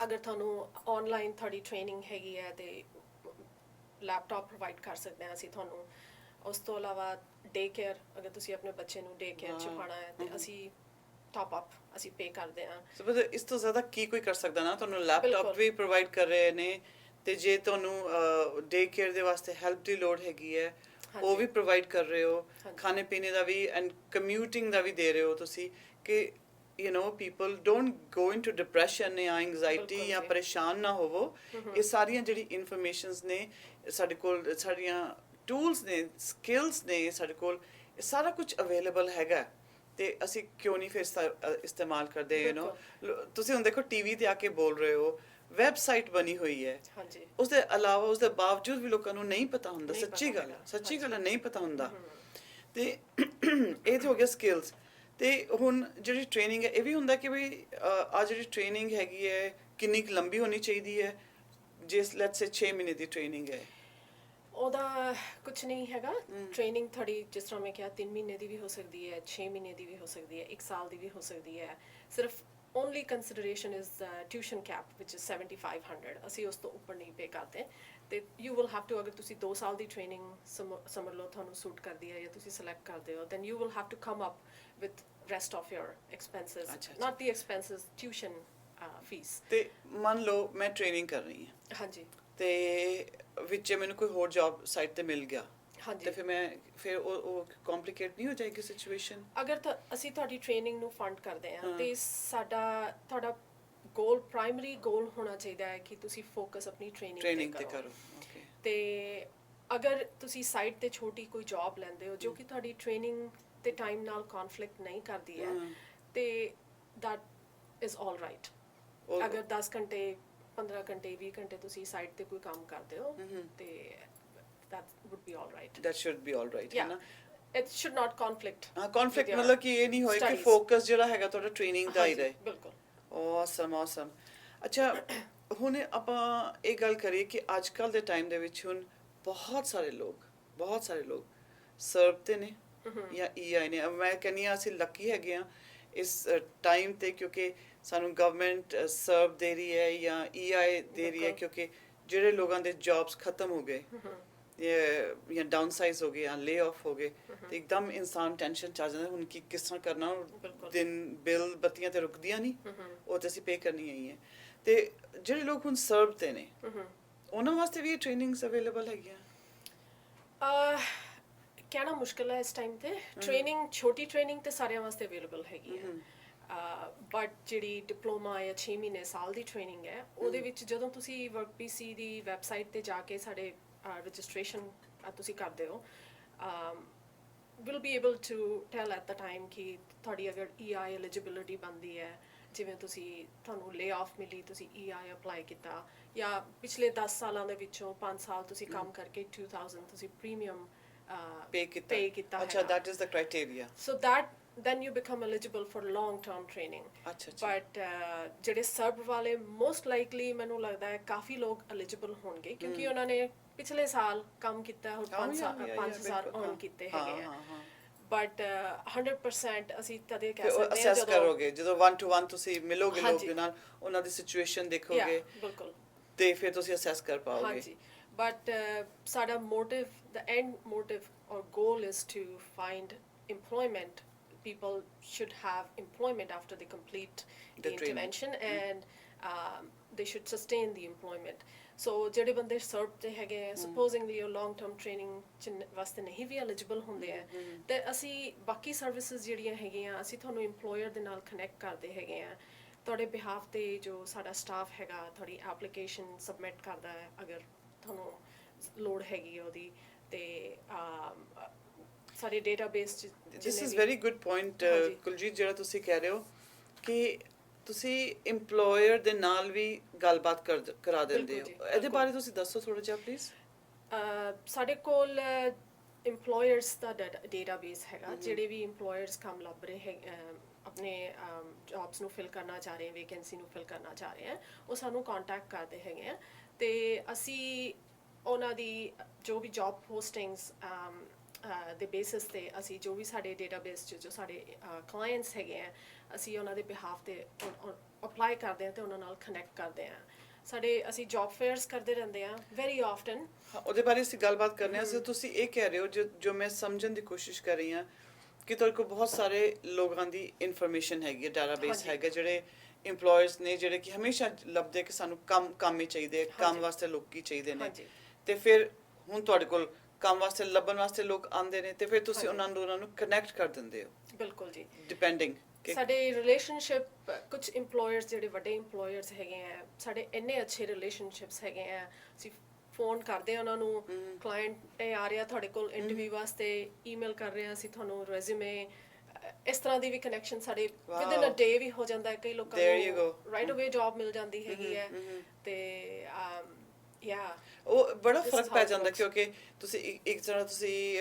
ਅਗਰ ਤੁਹਾਨੂੰ ਆਨਲਾਈਨ ਤੁਹਾਡੀ ਟ੍ਰੇਨਿੰਗ ਹੈਗੀ ਹੈ ਤੇ ਲੈਪਟਾਪ ਪ੍ਰੋਵਾਈਡ ਕਰ ਸਕਦੇ ਹਾਂ ਅਸੀਂ ਤੁਹਾਨੂੰ। ਉਸ ਤੋਂ ਇਲਾਵਾ ਡੇ ਕੇਅਰ, ਅਗਰ ਤੁਸੀਂ ਆਪਣੇ ਬੱਚੇ ਨੂੰ ਡੇ ਕੇਅਰ 'ਚ ਪਾਉਣਾ ਹੈ ਤੇ ਅਸੀਂ ਟਾਪ ਅਪ ਅਸੀਂ ਪੇ ਕਰਦੇ ਹਾਂ। ਸੋ ਮਤਲਬ ਇਸ ਤੋਂ ਜ਼ਿਆਦਾ ਕੀ ਕੋਈ ਕਰ ਸਕਦਾ ਨਾ? ਤੁਹਾਨੂੰ ਲੈਪਟਾਪ ਬਿਲਕੁਲ। ਵੀ ਪ੍ਰੋਵਾਈਡ ਕਰ ਰਹੇ ਨੇ, ਤੇ ਜੇ ਤੁਹਾਨੂੰ ਡੇ ਕੇਅਰ ਦੇ ਵਾਸਤੇ ਹੈਲਪ ਦੀ ਲੋੜ ਹੈਗੀ ਹੈ ਉਹ ਹਾਂਜੀ। ਵੀ ਪ੍ਰੋਵਾਈਡ ਕਰ ਰਹੇ ਹੋ, ਹਾਂਜੀ। ਖਾਣੇ ਪੀਣੇ ਦਾ ਵੀ ਐਂਡ ਕਮਿਊਟਿੰਗ ਦਾ ਵੀ ਦੇ ਰਹੇ ਹੋ ਤੁਸੀਂ, ਕਿ you know people don't go into depression ਜਾਂ ਐਂਗਜ਼ਾਇਟੀ ਬਿਲਕੁਲ ਜਾਂ ਜੀ। ਪਰੇਸ਼ਾਨ ਨਾ ਹੋਵੋ। ਇਹ ਸਾਰੀਆਂ ਜਿਹੜੀ ਇਨਫੋਰਮੇਸ਼ਨਸ ਨੇ ਸਾਡੇ ਕੋਲ, ਸਾਡੀਆਂ ਟੂਲਸ ਨੇ, ਸਕਿੱਲਸ ਨੇ ਸਾਡੇ ਕੋਲ, ਇਹ ਸਾਰਾ ਕੁਝ ਅਵੇਲੇਬਲ ਹੈਗਾ, ਤੇ ਅਸੀਂ ਕਿਉਂ ਨਹੀਂ ਫਿਰ ਇਸਤੇਮਾਲ ਕਰਦੇ? ਯੂ نو ਤੁਸੀਂ ਹੁਣ ਦੇਖੋ ਟੀਵੀ ਤੇ ਆ ਕੇ ਬੋਲ ਰਹੇ ਹੋ, ਵੈਬਸਾਈਟ ਬਣੀ ਹੋਈ ਹੈ, ਹਾਂਜੀ। ਉਸ ਦੇ ਇਲਾਵਾ ਉਸ ਦੇ ਬਾਵਜੂਦ ਵੀ ਲੋਕਾਂ ਨੂੰ ਨਹੀਂ ਪਤਾ ਹੁੰਦਾ। ਨਹੀਂ ਸੱਚੀ ਪਤਾ ਗੱਲ ਹੈ, ਹੈਗਾ। ਸੱਚੀ ਗੱਲ ਹੈ, ਹਾਂਜੀ। ਨਹੀਂ ਪਤਾ ਹੁੰਦਾ। ਤੇ ਇਹ ਤਾਂ ਹੋ ਗਿਆ ਸਕਿੱਲਸ। ਤੇ ਹੁਣ ਜਿਹੜੀ ਟ੍ਰੇਨਿੰਗ ਹੈ ਇਹ ਵੀ ਹੁੰਦਾ ਕਿ ਵੀ ਆ ਜਿਹੜੀ ਟ੍ਰੇਨਿੰਗ ਹੈਗੀ ਹੈ ਕਿੰਨੀ ਕੁ ਲੰਬੀ ਹੋਣੀ ਚਾਹੀਦੀ ਹੈ? ਜੇ ਲੈਟਸ ਸੇ 6 ਮਹੀਨੇ ਦੀ ਟ੍ਰੇਨਿੰਗ ਹੈ, ਉਹਦਾ ਕੁਝ ਨਹੀਂ ਹੈਗਾ। ਟ੍ਰੇਨਿੰਗ ਤੁਹਾਡੀ ਜਿਸ ਤਰ੍ਹਾਂ ਮੈਂ ਕਿਹਾ 3 ਮਹੀਨੇ ਦੀ ਵੀ ਹੋ ਸਕਦੀ ਹੈ, 6 ਮਹੀਨੇ ਦੀ ਵੀ ਹੋ ਸਕਦੀ ਹੈ, 1 ਸਾਲ ਦੀ ਵੀ ਹੋ ਸਕਦੀ ਹੈ। ਸਿਰਫ only consideration is tuition cap which is 7500। ਅਸੀਂ ਉਸ ਤੋਂ ਉੱਪਰ ਨਹੀਂ ਪੇ ਕਰਦੇ। ਤੇ ਯੂ ਵਿਲ ਹੈਵ ਟੂ, ਅਗਰ ਤੁਸੀਂ 2 ਸਾਲ ਦੀ ਟ੍ਰੇਨਿੰਗ ਸਮਝ ਲਓ ਤੁਹਾਨੂੰ ਸੂਟ ਕਰਦੀ ਹੈ ਜਾਂ ਤੁਸੀਂ ਸਿਲੈਕਟ ਕਰਦੇ ਹੋ, then you will have to come up with rest of your expenses, ਅੱਛਾ। Not the expenses, tuition fee. ਤੇ ਮੰਨ ਲਓ ਮੈਂ ਟ੍ਰੇਨਿੰਗ ਕਰ ਰਹੀ ਹਾਂ ਹਾਂਜੀ। ਤੇ ਵਿੱਚ ਮੈਨੂੰ ਕੋਈ ਹੋਰ ਜੌਬ ਸਾਈਟ ਤੇ ਮਿਲ ਗਿਆ, ਹਾਂਜੀ। ਤੇ ਫਿਰ ਉਹ ਕੰਪਲਿਕੇਟ ਨਹੀਂ ਹੋ ਜਾਏਗੀ ਸਿਚੁਏਸ਼ਨ? ਅਗਰ ਅਸੀਂ ਤੁਹਾਡੀ ਟ੍ਰੇਨਿੰਗ ਨੂੰ ਫੰਡ ਕਰਦੇ ਹਾਂ ਤੇ ਤੁਹਾਡਾ ਗੋਲ, ਪ੍ਰਾਇਮਰੀ ਗੋਲ ਹੋਣਾ ਚਾਹੀਦਾ ਹੈ ਕਿ ਤੁਸੀਂ ਫੋਕਸ ਆਪਣੀ ਟ੍ਰੇਨਿੰਗ ਤੇ ਕਰੋ। ਓਕੇ। ਤੇ ਅਗਰ ਤੁਸੀਂ ਸਾਈਡ ਤੇ ਛੋਟੀ ਕੋਈ ਜੌਬ ਲੈਂਦੇ ਹੋ ਜੋ ਕਿ ਤੁਹਾਡੀ ਟ੍ਰੇਨਿੰਗ ਤੇ ਟਾਈਮ ਨਾਲ ਕਨਫਲਿਕਟ ਨਹੀਂ ਕਰਦੀ ਹੈ, ਤੇ ਦੈਟ ਇਜ਼ ਆਲ ਰਾਈਟ। ਅਗਰ 10 ਘੰਟੇ 15 ਘੰਟੇ 20 ਘੰਟੇ ਤੁਸੀਂ ਸਾਈਡ ਤੇ ਕੋਈ ਕੰਮ ਕਰਦੇ ਹੋ ਤੇ that would be all right. that should be all right, ਹੈ ਨਾ? It should not conflict. ਹਾਂ, conflict ਮਤਲਬ ਕਿ ਇਹ ਨਹੀਂ ਹੋਏ ਕਿ ਫੋਕਸ ਜਿਹੜਾ ਹੈਗਾ ਤੁਹਾਡਾ ਟ੍ਰੇਨਿੰਗ ਦਾ ਹੀ ਰਹੇ। ਬਿਲਕੁਲ। awesome awesome। ਅੱਛਾ, ਹੁਣ ਆਪਾਂ ਇਹ ਗੱਲ ਕਰੀਏ ਕਿ ਅੱਜ ਕੱਲ ਦੇ ਟਾਈਮ ਦੇ ਵਿੱਚ ਹੁਣ ਬਹੁਤ ਸਾਰੇ ਲੋਕ ਸਰਵ ਤੇ ਨੇ ਜਾਂ EI ਨੇ। ਮੈਂ ਕਹਿੰਦੀ ਹਾਂ ਅਸੀਂ ਲੱਕੀ ਹੈਗੇ ਆ ਇਸ ਟਾਈਮ ਤੇ, ਕਿਉਂਕਿ ਸਾਨੂੰ ਗਵਰਨਮੈਂਟ ਸਰਵ ਦੇ ਰਹੀ ਹੈ ਜਾਂ EI ਦੇ ਰਹੀ ਹੈ, ਕਿਉਂਕਿ ਜਿਹੜੇ ਲੋਕਾਂ ਦੇ ਜੌਬਸ ਖਤਮ ਹੋ ਗਏ ਜਾਂ ਡਾਊਨ ਸਾਈਜ਼ ਹੋ ਗਏ ਜਾਂ ਲੇ ਆਫ ਹੋ ਗਏ, ਤੇ ਇੱਕਦਮ ਇਨਸਾਨ ਟੈਨਸ਼ਨ ਚ ਆ ਜਾਂਦਾ ਹੁਣ ਕਿ ਕਿਸ ਤਰ੍ਹਾਂ ਕਰਨਾ। ਦਿਨ ਬਿੱਲ ਬੱਤੀਆਂ ਤੇ ਰੁਕਦੀਆਂ ਨਹੀਂ, ਉਹ ਤੇ ਅਸੀਂ ਪੇ ਕਰਨੀ ਹੀ ਹੈ। ਤੇ ਜਿਹੜੇ ਲੋਕ ਹੁਣ ਸਰਵ ਤੇ ਨੇ ਉਹਨਾਂ ਵਾਸਤੇ ਵੀ ਇਹ ਟ੍ਰੇਨਿੰਗਸ ਅਵੇਲੇਬਲ ਹੈਗੀਆਂ? ਕਹਿਣਾ ਮੁਸ਼ਕਿਲ ਹੈ ਇਸ ਟਾਈਮ ਤੇ। ਟ੍ਰੇਨਿੰਗ, ਛੋਟੀ ਟ੍ਰੇਨਿੰਗ ਤੇ ਸਾਰਿਆਂ ਵਾਸਤੇ ਅਵੇਲੇਬਲ ਹੈਗੀ ਹੈ, ਬਟ ਜਿਹੜੀ ਡਿਪਲੋਮਾ ਜਾਂ 6 ਮਹੀਨੇ ਸਾਲ ਦੀ ਟ੍ਰੇਨਿੰਗ ਹੈ ਉਹਦੇ ਵਿੱਚ ਜਦੋਂ ਤੁਸੀਂ ਵਰਕ PC ਦੀ ਵੈਬਸਾਈਟ ਤੇ ਜਾ ਕੇ ਸਾਡੇ ਰਜਿਸਟ੍ਰੇਸ਼ਨ ਤੁਸੀਂ ਕਰਦੇ ਹੋ, will be able to tell at the time ਕਿ ਤੁਹਾਡੀ ਅਗਰ EI ਐਲੀਜੀਬਿਲਿਟੀ ਬਣਦੀ ਹੈ, ਜਿਵੇਂ ਤੁਹਾਨੂੰ ਲੇ ਆਫ ਮਿਲੀ, ਤੁਸੀਂ EI ਅਪਲਾਈ ਕੀਤਾ, ਜਾਂ ਪਿਛਲੇ 10 ਸਾਲਾਂ ਦੇ ਵਿੱਚੋਂ 5 ਸਾਲ ਤੁਸੀਂ ਕੰਮ ਕਰਕੇ 2000 ਤੁਸੀਂ ਪ੍ਰੀਮੀਅਮ ਪੇ ਕੀਤਾ। ਅੱਛਾ, that is the criteria. So then you become eligible for long term training. ਅੱਛਾ। But ਜਿਹੜੇ ਸਰਬ ਵਾਲੇ most likely ਮੈਨੂੰ ਲੱਗਦਾ ਹੈ ਕਾਫੀ ਲੋਕ eligible ਹੋਣਗੇ ਕਿਉਂਕਿ ਉਹਨਾਂ ਨੇ ਪਿਛਲੇ ਸਾਲ ਕੰਮ ਕੀਤਾ ਹੋਰ 5000 earn ਕੀਤੇ ਹੈਗੇ ਆ। ਬਟ 100% ਅਸੀਂ ਤਦੇ ਕਹਿ ਸਕਦੇ ਹਾਂ ਅਸੈਸ ਕਰੋਗੇ ਜਦੋਂ 1 to 1 ਤੁਸੀਂ ਮਿਲੋਗੇ ਲੋਕਾਂ ਨਾਲ, ਉਹਨਾਂ ਦੀ ਸਿਚੁਏਸ਼ਨ ਦੇਖੋਗੇ, ਬਿਲਕੁਲ, ਤੇ ਫਿਰ ਤੁਸੀਂ ਅਸੈਸ ਕਰ ਪਾਓਗੇ। ਹਾਂਜੀ। ਬਟ ਸਾਡਾ motive, the end motive or goal is to find employment. People should have employment after they complete the intervention, and they should sustain the employment. ਸੋ ਜਿਹੜੇ ਬੰਦੇ ਸਰਵ ਤੇ ਹੈਗੇ ਆ ਸਪੋਜ਼ਿੰਗਲੀ ਉਹ ਲੌਂਗ ਟਰਮ ਟ੍ਰੇਨਿੰਗ ਵਾਸਤੇ ਨਹੀਂ ਵੀ ਐਲੀਜੀਬਲ ਹੁੰਦੇ ਆ ਤੇ ਅਸੀਂ ਬਾਕੀ ਸਰਵਿਸਿਜ਼ ਜਿਹੜੀਆਂ ਹੈਗੀਆਂ ਅਸੀਂ ਤੁਹਾਨੂੰ EMPLOYER ਦੇ ਨਾਲ ਕਨੈਕਟ ਕਰਦੇ ਹੈਗੇ ਆ ਤੁਹਾਡੇ ਬਿਹਾਫ ਤੇ ਜੋ ਸਾਡਾ ਸਟਾਫ ਹੈਗਾ ਤੁਹਾਡੀ ਐਪਲੀਕੇਸ਼ਨ ਸਬਮਿਟ ਕਰਦਾ ਹੈ ਅਗਰ ਤੁਹਾਨੂੰ ਲੋੜ ਹੈਗੀ ਉਹਦੀ ਤੇ ਸਾਡੇ ਡੇਟਾਬੇਸ ਚ this is very good point Kuljeet ਜਿਹੜਾ ਤੁਸੀਂ ਕਹਿ ਰਹੇ ਹੋ ਕਿ ਤੁਸੀਂ EMPLOYER ਦੇ ਨਾਲ ਵੀ ਗੱਲਬਾਤ ਕਰਾ ਦਿੰਦੇ ਹੋ ਇਹਦੇ ਬਾਰੇ ਤੁਸੀਂ ਦੱਸੋ ਥੋੜਾ ਜਿਹਾ ਪਲੀਜ਼ ਸਾਡੇ ਕੋਲ EMPLOYERS ਦਾ ਡੇਟਾਬੇਸ ਹੈਗਾ ਜਿਹੜੇ ਵੀ EMPLOYERS ਕੰਮ ਲੱਭ ਰਹੇ ਹੈ ਆਪਣੇ ਜੌਬਸ ਨੂੰ ਫਿਲ ਕਰਨਾ ਚਾਹ ਰਹੇ ਵੈਕੈਂਸੀ ਨੂੰ ਫਿਲ ਕਰਨਾ ਚਾਹ ਰਹੇ ਹੈ ਉਹ ਸਾਨੂੰ ਕੰਟੈਕਟ ਕਰਦੇ ਹੈਗੇ ਆ ਤੇ ਅਸੀਂ ਉਹਨਾਂ ਦੀ ਜੋ ਵੀ ਜੌਬ ਪੋਸਟਿੰਗਸ ਦੇ ਬੇਸਿਸ ਤੇ ਅਸੀਂ ਜੋ ਵੀ ਸਾਡੇ ਡੇਟਾਬੇਸ 'ਚ ਜੋ ਸਾਡੇ ਕਲਾਇੰਟਸ ਹੈਗੇ ਆ ਅਸੀਂ ਉਹਨਾਂ ਦੇ ਬਿਹਾਫ ਤੇ ਅਪਲਾਈ ਕਰਦੇ ਹਾਂ ਤੇ ਉਹਨਾਂ ਨਾਲ ਕਨੈਕਟ ਕਰਦੇ ਹਾਂ ਅਸੀਂ ਜੌਬ ਫੇਅਰਸ ਕਰਦੇ ਰਹਿੰਦੇ ਆ ਵੈਰੀ ਆਫਟਨ ਉਹਦੇ ਬਾਰੇ ਅਸੀਂ ਗੱਲਬਾਤ ਕਰਨੇ ਆ ਸੋ ਤੁਸੀਂ ਇਹ ਕਹਿ ਰਹੇ ਹੋ ਜੋ ਮੈਂ ਸਮਝਣ ਦੀ ਕੋਸ਼ਿਸ਼ ਕਰ ਰਹੀ ਹਾਂ ਕਿ ਤੁਹਾਡੇ ਕੋਲ ਬਹੁਤ ਸਾਰੇ ਲੋਕਾਂ ਦੀ ਇਨਫੋਰਮੇਸ਼ਨ ਹੈਗੀ ਹੈ ਡਾਟਾਬੇਸ ਹੈਗਾ ਜਿਹੜੇ EMPLOYERS ਨੇ ਜਿਹੜੇ ਕਿ ਹਮੇਸ਼ਾ ਲੱਭਦੇ ਕਿ ਸਾਨੂੰ ਕੰਮ ਹੀ ਚਾਹੀਦੇ ਕੰਮ ਵਾਸਤੇ ਲੋਕੀ ਚਾਹੀਦੇ ਨੇ ਤੇ ਫਿਰ ਹੁਣ ਤੁਹਾਡੇ ਕੋਲ ਕੰਮ ਵਾਸਤੇ ਲੱਭਣ ਵਾਸਤੇ ਲੋਕ ਆਉਂਦੇ ਨੇ ਤੇ ਫਿਰ ਤੁਸੀਂ ਉਹਨਾਂ ਨੂੰ ਕਨੈਕਟ ਕਰ ਦਿੰਦੇ ਹੋ ਬਿਲਕੁਲ ਜੀ ਡਿਪੈਂਡਿੰਗ ਸਾਡੇ ਰਿਲੇਸ਼ਨਸ਼ਿਪ ਕੁਝ EMPLOYERS ਜਿਹੜੇ ਵੱਡੇ EMPLOYERS ਹੈਗੇ ਆ ਸਾਡੇ ਇੰਨੇ ਅੱਛੇ ਰਿਲੇਸ਼ਨਸ਼ਿਪਸ ਹੈਗੇ ਆ ਅਸੀਂ ਫੋਨ ਕਰਦੇ ਆ ਉਹਨਾਂ ਨੂੰ ਕਲਾਇੰਟ ਆ ਰਿਹਾ ਤੁਹਾਡੇ ਕੋਲ ਇੰਟਰਵਿਊ ਵਾਸਤੇ ਈਮੇਲ ਕਰ ਰਹੇ ਆ ਅਸੀਂ ਤੁਹਾਨੂੰ ਰੈਜ਼ਿਊਮੇ ਇਸ ਤਰ੍ਹਾਂ ਦੀ ਵੀ ਕਨੈਕਸ਼ਨ ਸਾਡੇ ਵਿਦਿਨ ਅ ਡੇ ਵੀ ਹੋ ਜਾਂਦਾ ਹੈ ਕਈ ਲੋਕਾਂ ਨੂੰ ਰਾਈਟ ਅਵੇ ਜੌਬ ਮਿਲ ਜਾਂਦੀ ਹੈਗੀ ਹੈ ਤੇ ਉਹ ਬੜਾ ਫਰਕ ਪੈ ਜਾਂਦਾ ਕਿਉਂਕਿ ਤੁਸੀਂ ਇੱਕ ਤਰ੍ਹਾਂ ਤੁਸੀਂ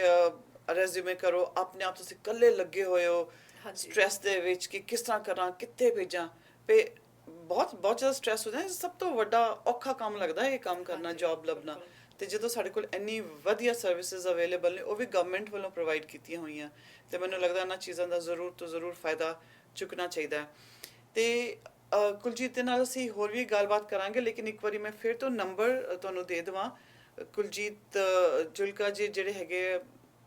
ਰੈਜ਼ਿਊਮੇ ਕਰੋ ਆਪਣੇ ਆਪ ਤੁਸੀਂ ਇਕੱਲੇ ਲੱਗੇ ਹੋਏ ਹੋ ਸਟ੍ਰੈਸ ਦੇ ਵਿੱਚ ਕਿ ਕਿਸ ਤਰ੍ਹਾਂ ਕਰਾਂ ਕਿੱਥੇ ਭੇਜਾਂ ਤੇ ਬਹੁਤ ਜ਼ਿਆਦਾ ਸਟ੍ਰੈਸ ਹੋ ਜਾਂਦਾ ਸਭ ਤੋਂ ਵੱਡਾ ਔਖਾ ਕੰਮ ਲੱਗਦਾ ਇਹ ਕੰਮ ਕਰਨਾ ਜੌਬ ਲੱਭਣਾ ਤੇ ਜਦੋਂ ਸਾਡੇ ਕੋਲ ਇੰਨੀ ਵਧੀਆ ਸਰਵਿਸਿਜ਼ ਅਵੇਲੇਬਲ ਨੇ ਉਹ ਵੀ ਗਵਰਨਮੈਂਟ ਵੱਲੋਂ ਪ੍ਰੋਵਾਈਡ ਕੀਤੀਆਂ ਹੋਈਆਂ ਤੇ ਮੈਨੂੰ ਲੱਗਦਾ ਇਹਨਾਂ ਚੀਜ਼ਾਂ ਦਾ ਜ਼ਰੂਰ ਤੋਂ ਜ਼ਰੂਰ ਫਾਇਦਾ ਚੁੱਕਣਾ ਚਾਹੀਦਾ ਤੇ ਕੁਲਜੀਤ ਦੇ ਨਾਲ ਅਸੀਂ ਹੋਰ ਵੀ ਗੱਲਬਾਤ ਕਰਾਂਗੇ ਲੇਕਿਨ ਇੱਕ ਵਾਰੀ ਮੈਂ ਫਿਰ ਤੋਂ ਨੰਬਰ ਤੁਹਾਨੂੰ ਦੇ ਦੇਵਾਂ ਕੁਲਜੀਤ ਜੁਲਕਾ ਜੀ ਜਿਹੜੇ ਹੈਗੇ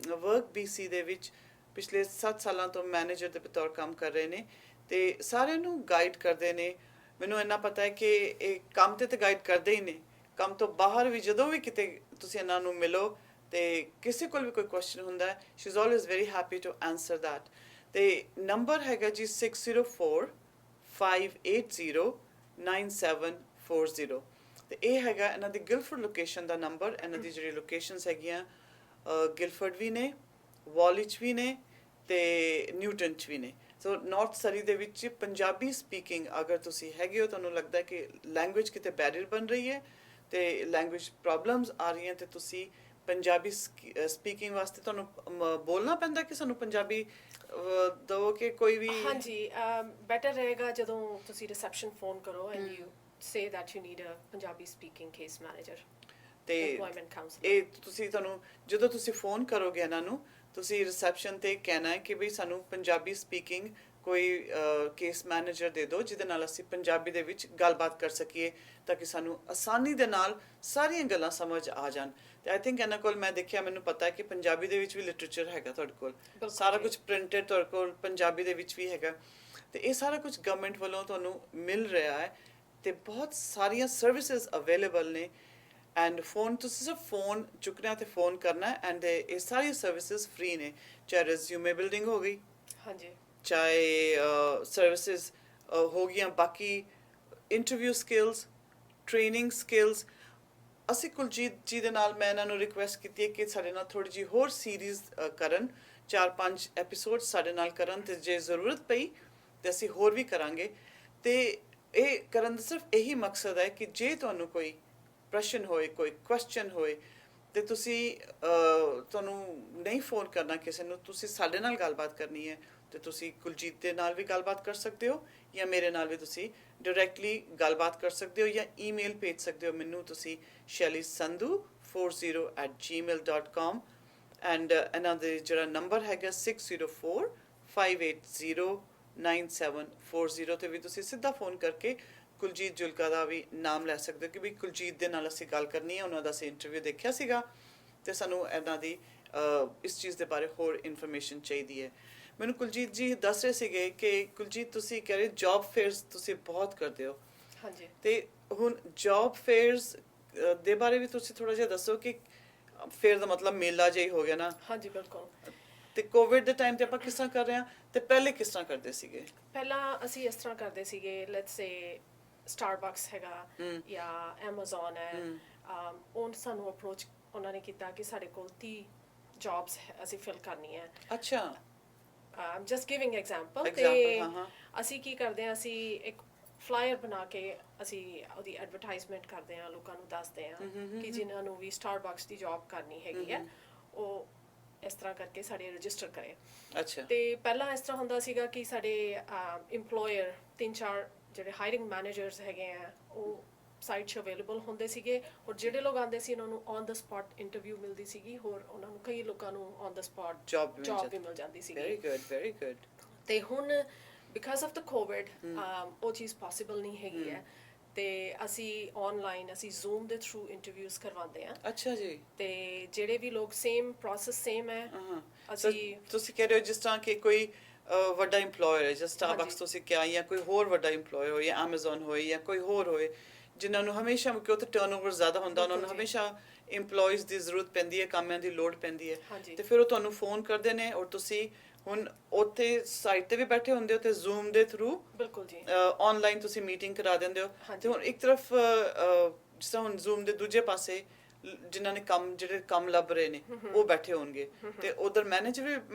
ਵਰਕ BC ਦੇ ਵਿੱਚ ਪਿਛਲੇ 7 ਸਾਲਾਂ ਤੋਂ ਮੈਨੇਜਰ ਦੇ ਤੌਰ ਕੰਮ ਕਰ ਰਹੇ ਨੇ ਤੇ ਸਾਰਿਆਂ ਨੂੰ ਗਾਈਡ ਕਰਦੇ ਨੇ ਮੈਨੂੰ ਇੰਨਾ ਪਤਾ ਹੈ ਕਿ ਇਹ ਕੰਮ ਤੇ ਗਾਈਡ ਕਰਦੇ ਹੀ ਨੇ ਕੰਮ ਤੋਂ ਬਾਹਰ ਵੀ ਜਦੋਂ ਵੀ ਕਿਤੇ ਤੁਸੀਂ ਇਹਨਾਂ ਨੂੰ ਮਿਲੋ ਤੇ ਕਿਸੇ ਕੋਲ ਵੀ ਕੋਈ ਕੁਐਸਚਨ ਹੁੰਦਾ ਹੈ she is always very happy to answer that ਤੇ ਨੰਬਰ ਹੈਗਾ ਜੀ 6045809740 ਤੇ ਇਹ ਹੈਗਾ ਇਹਨਾਂ ਦੀ ਗਿਲਫੋਰਡ ਲੋਕੇਸ਼ਨ ਦਾ ਨੰਬਰ ਇਹਨਾਂ ਦੀ ਜਿਹੜੀ ਲੋਕੇਸ਼ਨਸ ਹੈਗੀਆਂ ਗਿਲਫੋਰਡ ਵੀ ਨੇ ਵਾਲਿਚ ਵੀ ਨੇ ਤੇ ਨਿਊਟਨ ਚ ਵੀ ਨੇ ਸੋ ਨਾਰਥ ਸਰੀ ਦੇ ਵਿੱਚ ਪੰਜਾਬੀ ਸਪੀਕਿੰਗ ਅਗਰ ਤੁਸੀਂ ਹੈਗੇ ਹੋ ਤੁਹਾਨੂੰ ਲੱਗਦਾ ਕਿ ਲੈਂਗੁਏਜ ਕਿਤੇ ਬੈਰੀਅਰ ਬਣ ਰਹੀ ਹੈ ਤੇ ਲੈਂਗੁਏਜ ਪ੍ਰੋਬਲਮਸ ਆ ਰਹੀਆਂ ਤੇ ਤੁਸੀਂ ਪੰਜਾਬੀ ਸਪੀਕਿੰਗ ਵਾਸਤੇ ਤੁਹਾਨੂੰ ਬੋਲਣਾ ਪੈਂਦਾ ਕਿ ਸਾਨੂੰ ਪੰਜਾਬੀ ਦੋ ਕਿ ਕੋਈ ਵੀ ਹਾਂਜੀ ਬੈਟਰ ਰਹੇਗਾ ਜਦੋਂ ਤੁਸੀਂ ਰਿਸੈਪਸ਼ਨ ਫੋਨ ਕਰੋ and you say that you need a Punjabi speaking case manager ਤੇ ਇਹ ਤੁਹਾਨੂੰ ਜਦੋਂ ਤੁਸੀਂ ਫੋਨ ਕਰੋਗੇ ਇਹਨਾਂ ਨੂੰ ਤੁਸੀਂ ਰਿਸੈਪਸ਼ਨ ਤੇ ਕਹਿਣਾ ਹੈ ਕਿ ਵੀ ਸਾਨੂੰ ਪੰਜਾਬੀ ਸਪੀਕਿੰਗ ਕੋਈ ਕੇਸ ਮੈਨੇਜਰ ਦੇ ਦਿਓ ਜਿਹਦੇ ਨਾਲ ਅਸੀਂ ਪੰਜਾਬੀ ਦੇ ਵਿੱਚ ਗੱਲਬਾਤ ਕਰ ਸਕੀਏ ਤਾਂ ਕਿ ਸਾਨੂੰ ਆਸਾਨੀ ਦੇ ਨਾਲ ਸਾਰੀਆਂ ਗੱਲਾਂ ਸਮਝ ਆ ਜਾਣ ਤੇ ਆਈ ਥਿੰਕ ਇਹਨਾਂ ਕੋਲ ਮੈਂ ਦੇਖਿਆ ਮੈਨੂੰ ਪਤਾ ਹੈ ਕਿ ਪੰਜਾਬੀ ਦੇ ਵਿੱਚ ਵੀ ਲਿਟਰੇਚਰ ਹੈਗਾ ਤੁਹਾਡੇ ਕੋਲ ਸਾਰਾ ਕੁਝ ਪ੍ਰਿੰਟਡ ਤੁਹਾਡੇ ਕੋਲ ਪੰਜਾਬੀ ਦੇ ਵਿੱਚ ਵੀ ਹੈਗਾ ਤੇ ਇਹ ਸਾਰਾ ਕੁਝ ਗਵਰਨਮੈਂਟ ਵੱਲੋਂ ਤੁਹਾਨੂੰ ਮਿਲ ਰਿਹਾ ਹੈ ਤੇ ਬਹੁਤ ਸਾਰੀਆਂ ਸਰਵਿਸਿਜ਼ ਅਵੇਲੇਬਲ ਨੇ ਐਂਡ ਫੋਨ ਤੁਸੀਂ ਸਿਰਫ ਫੋਨ ਚੁੱਕਣਾ ਤੇ ਫੋਨ ਕਰਨਾ ਐਂਡ ਇਹ ਸਾਰੀ ਸਰਵਿਸਿਜ਼ ਫ੍ਰੀ ਨੇ ਚਾਹੇ ਰਿਜ਼ਿਊਮੇ ਬਿਲਡਿੰਗ ਹੋ ਗਈ ਹਾਂਜੀ ਚਾਹੇ ਸਰਵਿਸਿਜ਼ ਹੋ ਗਈਆਂ ਬਾਕੀ ਇੰਟਰਵਿਊ ਸਕਿੱਲਸ ਟ੍ਰੇਨਿੰਗ ਸਕਿੱਲਸ ਅਸੀਂ ਕੁਲਜੀਤ ਜੀ ਦੇ ਨਾਲ ਮੈਂ ਇਹਨਾਂ ਨੂੰ ਰਿਕੁਐਸਟ ਕੀਤੀ ਹੈ ਕਿ ਸਾਡੇ ਨਾਲ ਥੋੜੀ ਜਿਹੀ ਹੋਰ ਸੀਰੀਜ਼ ਕਰਨ 4-5 ਐਪੀਸੋਡ ਸਾਡੇ ਨਾਲ ਕਰਨ ਤੇ ਜੇ ਜ਼ਰੂਰਤ ਪਈ ਤੇ ਅਸੀਂ ਹੋਰ ਵੀ ਕਰਾਂਗੇ ਤੇ ਇਹ ਕਰਨ ਦਾ ਸਿਰਫ ਇਹੀ ਮਕਸਦ ਹੈ ਕਿ ਜੇ ਤੁਹਾਨੂੰ ਕੋਈ ਪ੍ਰਸ਼ਨ ਹੋਏ ਕੋਈ ਕੁਐਸਚਨ ਹੋਏ ਤੇ ਤੁਸੀਂ ਤੁਹਾਨੂੰ ਨਹੀਂ ਫੋਨ ਕਰਨਾ ਕਿਸੇ ਨੂੰ ਤੁਸੀਂ ਸਾਡੇ ਨਾਲ ਗੱਲਬਾਤ ਕਰਨੀ ਹੈ ਤੇ ਤੁਸੀਂ ਕੁਲਜੀਤ ਦੇ ਨਾਲ ਵੀ ਗੱਲਬਾਤ ਕਰ ਸਕਦੇ ਹੋ ਜਾਂ ਮੇਰੇ ਨਾਲ ਵੀ ਤੁਸੀਂ ਡਾਇਰੈਕਟਲੀ ਗੱਲਬਾਤ ਕਰ ਸਕਦੇ ਹੋ ਜਾਂ ਈਮੇਲ ਭੇਜ ਸਕਦੇ ਹੋ ਮੈਨੂੰ ਤੁਸੀਂ shelly.sandhu40@gmail.com ਐਂਡ ਇਹਨਾਂ ਦੇ ਜਿਹੜਾ ਨੰਬਰ ਹੈਗਾ 6045809740 ਤੇ ਵੀ ਤੁਸੀਂ ਸਿੱਧਾ ਫੋਨ ਕਰਕੇ ਕੁਲਜੀਤ ਜੁਲਕਾ ਦਾ ਵੀ ਨਾਮ ਲੈ ਸਕਦੇ ਹੋ ਕਿ ਵੀ ਕੁਲਜੀਤ ਦੇ ਨਾਲ ਅਸੀਂ ਗੱਲ ਕਰਨੀ ਹੈ ਉਹਨਾਂ ਦਾ ਅਸੀਂ ਇੰਟਰਵਿਊ ਦੇਖਿਆ ਸੀਗਾ ਤੇ ਸਾਨੂੰ ਇਹਨਾਂ ਦੀ ਇਸ ਚੀਜ਼ ਦੇ ਬਾਰੇ ਹੋਰ ਇਨਫੋਰਮੇਸ਼ਨ ਚਾਹੀਦੀ ਹੈ ਮੈਨੂੰ ਕੁਲਜੀਤ ਜੀ ਦੱਸ ਰਹੇ ਸੀਗੇ ਕਿ ਕੁਲਜੀਤ ਤੁਸੀਂ ਕਹਿ ਰਹੇ ਜੌਬ ਫੇਅਰਸ ਤੁਸੀਂ ਬਹੁਤ ਕਰਦੇ ਹੋ ਹਾਂਜੀ ਤੇ ਹੁਣ ਜੌਬ ਫੇਅਰਸ ਦੇ ਬਾਰੇ ਵੀ ਤੁਸੀਂ ਥੋੜਾ ਜਿਹਾ ਦੱਸੋ ਕਿ ਫੇਅਰ ਦਾ ਮਤਲਬ ਮੇਲਾ ਜਿਹਾ ਹੀ ਹੋ ਗਿਆ ਨਾ। ਹਾਂਜੀ ਬਿਲਕੁਲ। ਤੇ ਕੋਵਿਡ ਦੇ ਟਾਈਮ ਤੇ ਆਪਾਂ ਕਿਸ ਤਰ੍ਹਾਂ ਕਰ ਰਹੇ ਹਾਂ ਤੇ ਪਹਿਲੇ ਕਿਸ ਤਰ੍ਹਾਂ ਕਰਦੇ ਸੀਗੇ? ਪਹਿਲਾਂ ਅਸੀਂ ਇਸ ਤਰ੍ਹਾਂ ਕਰਦੇ ਸੀਗੇ, ਲੈਟਸ ਸੇ ਸਟਾਰਬਕਸ ਹੈਗਾ ਜਾਂ ਐਮਾਜ਼ਨ ਹੈ, ਉਹ ਸਾਨੂੰ ਅਪਰੋਚ ਉਹਨਾਂ ਨੇ ਕੀਤਾ ਕਿ ਸਾਡੇ ਕੋਲ 30 ਜੌਬਸ ਅਸੀਂ ਫਿਲ ਕਰਨੀ ਹੈ। ਅੱਛਾ। Just giving example. ਤੇ ਅਸੀਂ ਕੀ ਕਰਦੇ ਹਾਂ, ਅਸੀਂ ਇੱਕ ਫਲਾਇਰ ਬਣਾ ਕੇ ਅਸੀਂ ਉਹਦੀ ਐਡਵਰਟਾਈਜ਼ਮੈਂਟ ਕਰਦੇ ਹਾਂ, ਲੋਕਾਂ ਨੂੰ ਦੱਸਦੇ ਹਾਂ ਕਿ ਜਿਨ੍ਹਾਂ ਨੂੰ ਵੀ ਸਟਾਰਬਕਸ ਦੀ ਜੌਬ ਕਰਨੀ ਹੈਗੀ ਹੈ ਉਹ ਇਸ ਤਰ੍ਹਾਂ ਕਰਕੇ ਸਾਡੇ ਰਜਿਸਟਰ ਕਰੇ। ਅੱਛਾ। ਤੇ ਪਹਿਲਾਂ ਇਸ ਤਰ੍ਹਾਂ ਹੁੰਦਾ ਸੀਗਾ ਕਿ ਸਾਡੇ ਇੰਪਲੋਇਰ 3-4 ਜਿਹੜੇ ਹਾਇਰਿੰਗ ਮੈਨੇਜਰਸ ਹੈਗੇ ਆ ਉਹ ਸਾਈਟ 'ਚ ਅਵੇਲੇਬਲ ਹੁੰਦੇ ਸੀਗੇ, ਔਰ ਜਿਹੜੇ ਲੋਕ ਆਉਂਦੇ ਸੀ ਉਹਨਾਂ ਨੂੰ ਔਨ ਦਾ ਸਪੌਟ ਇੰਟਰਵਿਊ ਮਿਲਦੀ ਸੀਗੀ, ਹੋਰ ਉਹਨਾਂ ਨੂੰ ਕਈ ਲੋਕਾਂ ਨੂੰ ਔਨ ਦਾ ਸਪੌਟ ਜੌਬ ਵੀ ਮਿਲ ਜਾਂਦੀ ਸੀਗੀ। Very good, very good. ਤੇ ਹੁਣ ਬਿਕਾਜ਼ ਆਫ ਦ ਕੋਵਿਡ ਉਹ ਚੀਜ਼ ਪੋਸੀਬਲ ਨਹੀਂ ਹੈਗੀ ਹੈ, ਤੇ ਅਸੀਂ ਆਨਲਾਈਨ ਅਸੀਂ ਜ਼ੂਮ ਦੇ ਥਰੂ ਇੰਟਰਵਿਊਜ਼ ਕਰਵਾਉਂਦੇ ਹਾਂ। ਅੱਛਾ ਜੀ। ਤੇ ਜਿਹੜੇ ਵੀ ਲੋਕ ਸੇਮ ਪ੍ਰੋਸੈਸ ਸੇਮ ਹੈ। ਅਸੀਂ ਤੁਸੀਂ ਕਹਿ ਰਹੇ ਹੋ ਜਿਸ ਤਰ੍ਹਾਂ ਕਿ ਕੋਈ ਵੱਡਾ ਇੰਪਲੋਇਰ ਹੈ, ਜਿਸ ਸਟਾਰਬਕਸ ਤੁਸੀਂ ਕਿਹਾ, ਜਾਂ ਕੋਈ ਹੋਰ ਵੱਡਾ ਇੰਪਲੋਇਰ ਹੋਏ, ਜਾਂ ਐਮਾਜ਼ਨ ਹੋਏ, ਜਾਂ ਕੋਈ ਹੋਰ ਹੋਏ, ਜਿਨ੍ਹਾਂ ਨੂੰ ਹਮੇਸ਼ਾ ਕਿਉਂਕਿ ਉੱਥੇ ਟਰਨਓਵਰ ਜ਼ਿਆਦਾ ਹੁੰਦਾ, ਉਹਨਾਂ ਨੂੰ ਹਮੇਸ਼ਾ ਇੰਪਲੋਇਜ਼ ਦੀ ਜ਼ਰੂਰਤ ਪੈਂਦੀ ਹੈ, ਕਾਮਿਆਂ ਦੀ ਲੋੜ ਪੈਂਦੀ ਹੈ, ਤੇ ਫਿਰ ਉਹ ਤੁਹਾਨੂੰ ਫੋਨ ਕਰਦੇ ਨੇ ਔਰ ਤੁਸੀਂ ਹੁਣ ਉੱਥੇ ਸਾਈਟ ਤੇ ਵੀ ਬੈਠੇ ਹੁੰਦੇ ਹੋ ਤੇ ਜ਼ੂਮ ਦੇ ਥਰੂ ਬਿਲਕੁਲ ਜੀ ਆਨਲਾਈਨ ਤੁਸੀਂ ਮੀਟਿੰਗ ਕਰਾ ਦਿੰਦੇ ਹੋ। ਤੇ ਹੁਣ ਇੱਕ ਤਰਫ ਜਿਸ ਤਰ੍ਹਾਂ ਹੁਣ ਜ਼ੂਮ ਦੇ ਦੂਜੇ ਪਾਸੇ ਜਿਨ੍ਹਾਂ ਨੇ ਜਿਹੜੇ ਕੰਮ ਲੱਭ ਰਹੇ ਨੇ ਉਹ ਬੈਠੇ ਹੋਣਗੇ, ਤੇ ਉਧਰ ਮੈਨੇਜਰ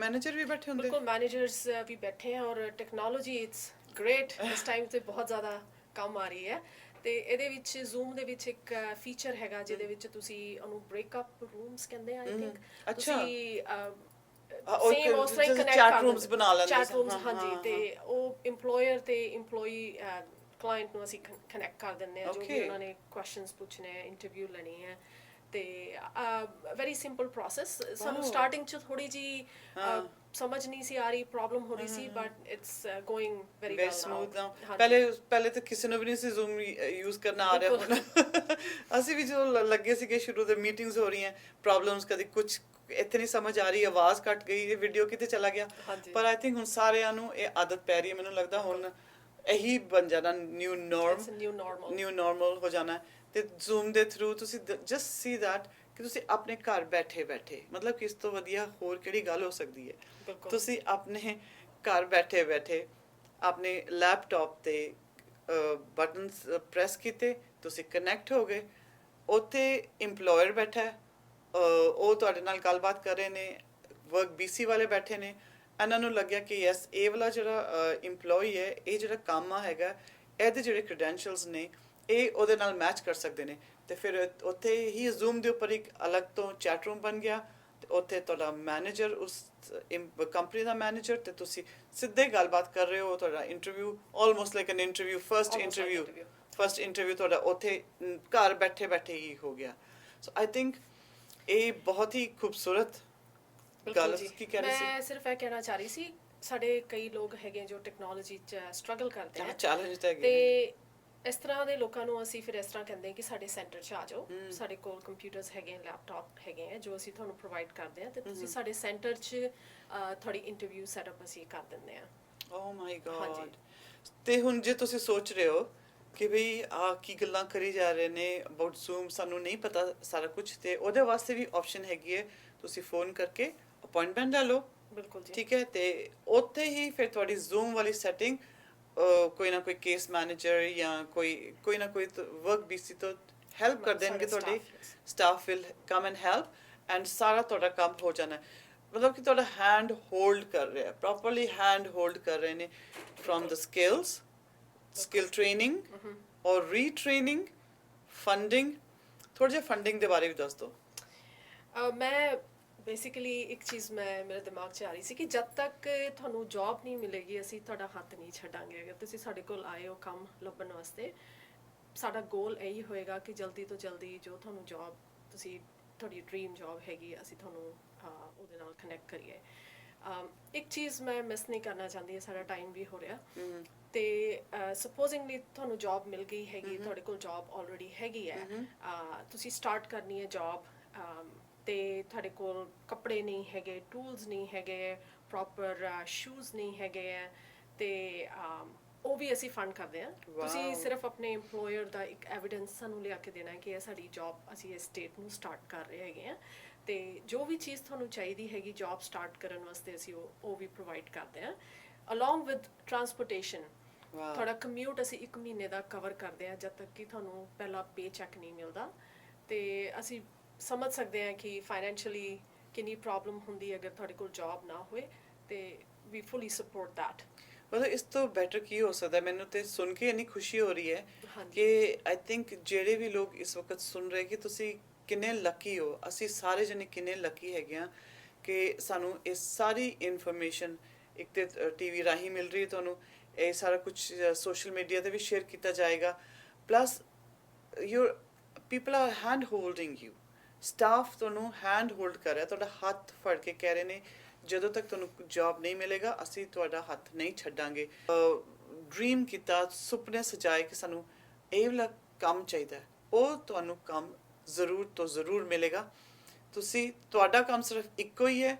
ਵੀ ਬੈਠੇ ਹੁੰਦੇ। ਬਿਲਕੁਲ, ਮੈਨੇਜਰਸ ਵੀ ਬੈਠੇ ਆ, ਔਰ ਟੈਕਨੋਲੋਜੀ ਇਟਸ ਗ੍ਰੇਟ ਇਸ ਟਾਈਮ ਤੇ ਬਹੁਤ ਜ਼ਿਆਦਾ ਕੰਮ ਆ ਰਹੀ ਹੈ। ਤੇ ਇਹਦੇ ਵਿੱਚ ਜ਼ੂਮ ਦੇ ਵਿੱਚ ਇੱਕ ਫੀਚਰ ਹੈਗਾ ਜਿਹਦੇ ਵਿੱਚ ਤੁਸੀਂ ਉਹਨੂੰ ਬ੍ਰੇਕਅਪ ਰੂਮਸ ਕਹਿੰਦੇ ਆ, ਆਈ ਥਿੰਕ। ਤੁਸੀਂ ਸੇਮ ਉਸ ਤਰ੍ਹਾਂ ਕਨੈਕਟ ਚੈਟ ਰੂਮਸ ਬਣਾ ਲੈਂਦੇ ਚੈਟ ਰੂਮਸ, ਹਾਂਜੀ। ਤੇ ਉਹ ਇੰਪਲੋਇਰ ਤੇ ਇੰਪਲੋਈ ਕਲਾਇੰਟ ਨੂੰ ਅਸੀਂ ਕਨੈਕਟ ਕਰ ਦਿੰਦੇ ਆ, ਜੋ ਵੀ ਉਹਨਾਂ ਨੇ ਕੁਐਸਚਨਸ ਪੁੱਛਣੇ, ਇੰਟਰਵਿਊ ਲੈਣੀ ਹੈ। ਤੇ ਵੈਰੀ ਸਿੰਪਲ ਪ੍ਰੋਸੈਸ। ਸਾਨੂੰ ਸਟਾਰਟਿੰਗ 'ਚ ਥੋੜੀ ਜੀ ਸਮਝ ਨਹੀਂ ਸੀ ਆ ਰਹੀ, ਪ੍ਰੋਬਲਮ ਹੋ ਰਹੀ ਸੀ, but it's going very well smooth now. ਪਹਿਲੇ ਤਾਂ ਕਿਸੇ ਨੂੰ ਵੀ ਨਹੀਂ ਸੀ ਜ਼ੂਮ ਯੂਜ਼ ਕਰਨਾ ਆ ਰਿਹਾ ਹੁਣ। ਅਸੀਂ ਵੀ ਜਦੋਂ ਲੱਗੇ ਸੀਗੇ ਸ਼ੁਰੂ ਦੇ ਮੀਟਿੰਗਸ ਹੋ ਰਹੀਆਂ, ਪ੍ਰੋਬਲਮਸ, ਕਦੇ ਕੁਝ ਇੱਥੇ ਨਹੀਂ ਸਮਝ ਆ ਰਹੀ, ਆਵਾਜ਼ ਕੱਟ ਗਈ, ਇਹ ਵੀਡੀਓ ਕਿਤੇ ਚਲਾ ਗਿਆ, ਪਰ ਆਈ ਥਿੰਕ ਹੁਣ ਸਾਰਿਆਂ ਨੂੰ ਇਹ ਆਦਤ ਪੈ ਰਹੀ ਹੈ। ਮੈਨੂੰ ਲੱਗਦਾ ਹੁਣ ਇਹੀ ਬਣ ਜਾਣਾ ਨਿਊ ਨਾਰਮਲ ਹੋ ਜਾਣਾ। ਤੇ ਜ਼ੂਮ ਦੇ ਥਰੂ ਤੁਸੀਂ ਜਸਟ ਸੀ ਦੈਟ ਕਿ ਤੁਸੀਂ ਆਪਣੇ ਘਰ ਬੈਠੇ ਮਤਲਬ ਕਿ ਇਸ ਤੋਂ ਵਧੀਆ ਹੋਰ ਕਿਹੜੀ ਗੱਲ ਹੋ ਸਕਦੀ ਹੈ। ਤੁਸੀਂ ਆਪਣੇ ਘਰ ਬੈਠੇ ਆਪਣੇ ਲੈਪਟਾਪ ਤੇ ਬਟਨਸ ਪ੍ਰੈਸ ਕੀਤੇ, ਤੁਸੀਂ ਕਨੈਕਟ ਹੋ ਗਏ, ਉੱਥੇ ਇੰਪਲੋਇਰ ਬੈਠਾ, ਉਹ ਤੁਹਾਡੇ ਨਾਲ ਗੱਲਬਾਤ ਕਰ ਰਹੇ ਨੇ, ਵਰਕ BC ਵਾਲੇ ਬੈਠੇ ਨੇ, ਇਹਨਾਂ ਨੂੰ ਲੱਗਿਆ ਕਿ ਯੈਸ ਇਹ ਵਾਲਾ ਜਿਹੜਾ ਇੰਪਲੋਈ ਹੈ, ਇਹ ਜਿਹੜਾ ਕੰਮ ਹੈਗਾ, ਇਹਦੇ ਜਿਹੜੇ ਕ੍ਰੈਡੈਂਸ਼ੀਅਲਸ ਨੇ ਇਹ ਉਹਦੇ ਨਾਲ ਮੈਚ ਕਰ ਸਕਦੇ ਨੇ, ਤੇ ਫਿਰ ਉੱਥੇ ਹੀ ਜ਼ੂਮ ਦੇ ਉੱਪਰ ਇੱਕ ਅਲੱਗ ਤੋਂ ਚੈਟ ਰੂਮ ਬਣ ਗਿਆ, ਤੇ ਉੱਥੇ ਤੁਹਾਡਾ ਮੈਨੇਜਰ, ਉਸ ਕੰਪਨੀ ਦਾ ਮੈਨੇਜਰ, ਤੇ ਤੁਸੀਂ ਸਿੱਧੇ ਗੱਲਬਾਤ ਕਰ ਰਹੇ ਹੋ। ਤੁਹਾਡਾ interview almost like an interview, first interview ਤੁਹਾਡਾ ਉੱਥੇ ਘਰ ਬੈਠੇ ਹੀ ਹੋ ਗਿਆ। ਸੋ ਆਈ ਥਿੰਕ ਇਹ ਬਹੁਤ ਹੀ ਖੂਬਸੂਰਤ ਗੱਲ। ਕੀ ਕਹਿ ਰਹੇ ਸੀ? ਮੈਂ ਸਿਰਫ ਇਹ ਕਹਿਣਾ ਚਾਹ ਰਹੀ ਸੀ, ਸਾਡੇ ਕਈ ਲੋਕ ਹੈਗੇ ਜੋ ਟੈਕਨੋਲੋਜੀ 'ਚ ਸਟਰਗਲ ਕਰਦੇ ਆ, ਚੈਲੰਜ ਤਾਂ ਹੈਗੇ, ਤੇ ਇਸ ਤਰ੍ਹਾਂ ਦੇ ਲੋਕਾਂ ਨੂੰ ਅਸੀਂ ਫਿਰ ਇਸ ਤਰ੍ਹਾਂ ਕਹਿੰਦੇ ਹਾਂ ਕਿ ਸਾਡੇ ਸੈਂਟਰ 'ਚ ਆ ਜਾਓ। ਸਾਡੇ ਕੋਲ ਕੰਪਿਊਟਰਸ ਹੈਗੇ, ਲੈਪਟਾਪ ਹੈਗੇ ਆ, ਜੋ ਅਸੀਂ ਤੁਹਾਨੂੰ ਪ੍ਰੋਵਾਈਡ ਕਰਦੇ ਹਾਂ, ਤੇ ਤੁਸੀਂ ਸਾਡੇ ਸੈਂਟਰ 'ਚ ਤੁਹਾਡੀ ਇੰਟਰਵਿਊ ਸੈਟਅਪ ਅਸੀਂ ਕਰ ਦਿੰਦੇ ਹਾਂ। ਓ ਮਾਈ ਗॉड। ਤੇ ਹੁਣ ਜੇ ਤੁਸੀਂ ਸੋਚ ਰਹੇ ਹੋ ਕਿ ਭਈ ਆ ਕੀ ਗੱਲਾਂ ਕਰੀ ਜਾ ਰਹੇ ਨੇ ਅਬਾਊਟ ਜ਼ੂਮ, ਸਾਨੂੰ ਨਹੀਂ ਪਤਾ ਸਾਰਾ ਕੁਝ, ਤੇ ਉਹਦੇ ਵਾਸਤੇ ਵੀ ਆਪਸ਼ਨ ਹੈਗੀ ਹੈ, ਤੁਸੀਂ ਫੋਨ ਕਰਕੇ ਅਪਾਇੰਟਮੈਂਟ ਲੈ ਲਓ। ਬਿਲਕੁਲ ਜੀ, ਠੀਕ ਹੈ। ਤੇ ਉੱਥੇ ਹੀ ਫਿਰ ਤੁਹਾਡੀ ਜ਼ੂਮ ਵਾਲੀ ਸੈਟਿੰਗ ਕੋਈ ਨਾ ਕੋਈ ਕੇਸ ਮੈਨੇਜਰ ਜਾਂ ਕੋਈ ਨਾ ਕੋਈ ਵਰਕ BC ਤੋਂ ਹੈਲਪ ਕਰ ਦੇਣਗੇ, ਤੁਹਾਡੇ staff will come and help, and ਸਾਰਾ ਤੁਹਾਡਾ ਕੰਮ ਹੋ ਜਾਣਾ। ਮਤਲਬ ਕਿ ਤੁਹਾਡਾ ਹੈਂਡ ਹੋਲਡ ਕਰ ਰਿਹਾ, ਪ੍ਰੋਪਰਲੀ ਹੈਂਡ ਹੋਲਡ ਕਰ ਰਹੇ ਨੇ, ਫਰੋਮ ਦ ਸਕਿਲ ਟ੍ਰੇਨਿੰਗ ਔਰ ਰੀਟ੍ਰੇਨਿੰਗ, ਫੰਡਿੰਗ। ਥੋੜਾ ਜਿਹਾ ਫੰਡਿੰਗ ਦੇ ਬਾਰੇ ਵੀ ਦੱਸ ਦਿਓ। ਮੈਂ ਬੇਸਿਕਲੀ ਇੱਕ ਚੀਜ਼ ਮੇਰੇ ਦਿਮਾਗ 'ਚ ਆ ਰਹੀ ਸੀ ਕਿ ਜਦ ਤੱਕ ਤੁਹਾਨੂੰ ਜੌਬ ਨਹੀਂ ਮਿਲੇਗੀ, ਅਸੀਂ ਤੁਹਾਡਾ ਹੱਥ ਨਹੀਂ ਛੱਡਾਂਗੇ। ਅਗਰ ਤੁਸੀਂ ਸਾਡੇ ਕੋਲ ਆਏ ਹੋ ਕੰਮ ਲੱਭਣ ਵਾਸਤੇ, ਸਾਡਾ ਗੋਲ ਇਹੀ ਹੋਏਗਾ ਕਿ ਜਲਦੀ ਤੋਂ ਜਲਦੀ ਜੋ ਤੁਹਾਨੂੰ ਜੌਬ, ਤੁਹਾਡੀ ਡ੍ਰੀਮ ਜੌਬ ਹੈਗੀ, ਅਸੀਂ ਤੁਹਾਨੂੰ ਉਹਦੇ ਨਾਲ ਕਨੈਕਟ ਕਰੀਏ। ਇੱਕ ਚੀਜ਼ ਮੈਂ ਮਿਸ ਨਹੀਂ ਕਰਨਾ ਚਾਹੁੰਦੀ, ਸਾਡਾ ਟਾਈਮ ਵੀ ਹੋ ਰਿਹਾ, ਤੇ ਸਪੋਜ਼ਿੰਗਲੀ ਤੁਹਾਨੂੰ ਜੌਬ ਮਿਲ ਗਈ ਹੈਗੀ, ਤੁਹਾਡੇ ਕੋਲ ਜੌਬ ਆਲਰੇਡੀ ਹੈਗੀ ਹੈ, ਤੁਸੀਂ ਸਟਾਰਟ ਕਰਨੀ ਹੈ ਜੌਬ, ਤੇ ਤੁਹਾਡੇ ਕੋਲ ਕੱਪੜੇ ਨਹੀਂ ਹੈਗੇ, ਟੂਲਸ ਨਹੀਂ ਹੈਗੇ, ਪ੍ਰੋਪਰ ਸ਼ੂਜ਼ ਨਹੀਂ ਹੈਗੇ ਹੈ, ਤੇ ਉਹ ਵੀ ਅਸੀਂ ਫੰਡ ਕਰਦੇ ਹਾਂ। ਤੁਸੀਂ Wow. ਸਿਰਫ ਆਪਣੇ EMPLOYER ਦਾ ਇੱਕ ਐਵੀਡੈਂਸ ਸਾਨੂੰ ਲਿਆ ਕੇ ਦੇਣਾ ਹੈ ਕਿ ਇਹ ਸਾਡੀ ਜੌਬ ਅਸੀਂ ਇਸ ਸਟੇਟ ਨੂੰ ਸਟਾਰਟ ਕਰ ਰਹੇ ਹੈਗੇ ਹਾਂ, ਤੇ ਜੋ ਵੀ ਚੀਜ਼ ਤੁਹਾਨੂੰ ਚਾਹੀਦੀ ਹੈਗੀ ਜੌਬ ਸਟਾਰਟ ਕਰਨ ਵਾਸਤੇ ਅਸੀਂ ਉਹ ਵੀ ਪ੍ਰੋਵਾਈਡ ਕਰਦੇ ਹਾਂ, ਅਲੋਂਗ ਵਿਦ ਟਰਾਂਸਪੋਰਟੇਸ਼ਨ। Wow. ਤੁਹਾਡਾ ਕਮਿਊਟ ਅਸੀਂ 1 ਮਹੀਨੇ ਦਾ ਕਵਰ ਕਰਦੇ ਹਾਂ ਜਦ ਤੱਕ ਕਿ ਤੁਹਾਨੂੰ ਪਹਿਲਾ ਪੇ ਚੈੱਕ ਨਹੀਂ ਮਿਲਦਾ, ਤੇ ਅਸੀਂ ਸਮਝ ਸਕਦੇ ਹਾਂ ਕਿ ਫਾਈਨੈਂਸ਼ੀਅਲੀ ਕਿੰਨੀ ਪ੍ਰੋਬਲਮ ਹੁੰਦੀ ਹੈ ਅਗਰ ਤੁਹਾਡੇ ਕੋਲ ਜੌਬ ਨਾ ਹੋਏ, ਤੇ ਵੀ ਫੁੱਲੀ ਸਪੋਰਟ ਦੈਟ। ਮਤਲਬ ਇਸ ਤੋਂ ਬੈਟਰ ਕੀ ਹੋ ਸਕਦਾ? ਮੈਨੂੰ ਤੇ ਸੁਣ ਕੇ ਇੰਨੀ ਖੁਸ਼ੀ ਹੋ ਰਹੀ ਹੈ ਹਾਂਜੀ। ਕਿ ਆਈ ਥਿੰਕ ਜਿਹੜੇ ਵੀ ਲੋਕ ਇਸ ਵਕਤ ਸੁਣ ਰਹੇ ਕਿ ਤੁਸੀਂ ਕਿੰਨੇ ਲੱਕੀ ਹੋ, ਅਸੀਂ ਸਾਰੇ ਜਣੇ ਕਿੰਨੇ ਲੱਕੀ ਹੈਗੇ ਆ ਕਿ ਸਾਨੂੰ ਇਹ ਸਾਰੀ ਇਨਫੋਰਮੇਸ਼ਨ ਇੱਕ ਤੇ ਟੀਵੀ ਰਾਹੀਂ ਮਿਲ ਰਹੀ ਹੈ ਤੁਹਾਨੂੰ, ਇਹ ਸਾਰਾ ਕੁਝ ਸੋਸ਼ਲ ਮੀਡੀਆ ਤੇ ਵੀ ਸ਼ੇਅਰ ਕੀਤਾ ਜਾਏਗਾ, plus your people are hand holding you, staff ਤੁਹਾਨੂੰ ਹੈਂਡ ਹੋਲਡ ਕਰ ਰਿਹਾ, ਤੁਹਾਡਾ ਹੱਥ ਫੜ ਕੇ ਕਹਿ ਰਹੇ ਨੇ ਜਦੋਂ ਤੱਕ ਤੁਹਾਨੂੰ ਜੌਬ ਨਹੀਂ ਮਿਲੇਗਾ ਅਸੀਂ ਤੁਹਾਡਾ ਹੱਥ ਨਹੀਂ ਛੱਡਾਂਗੇ। ਡ੍ਰੀਮ ਕੀਤਾ, ਸੁਪਨੇ ਸਜਾਏ ਕਿ ਸਾਨੂੰ ਇਹ ਵਾਲਾ ਕੰਮ ਚਾਹੀਦਾ, ਉਹ ਤੁਹਾਨੂੰ ਕੰਮ ਜ਼ਰੂਰ ਤੋਂ ਜ਼ਰੂਰ ਮਿਲੇਗਾ। ਤੁਸੀਂ ਤੁਹਾਡਾ ਕੰਮ ਸਿਰਫ ਇੱਕੋ ਹੀ ਹੈ,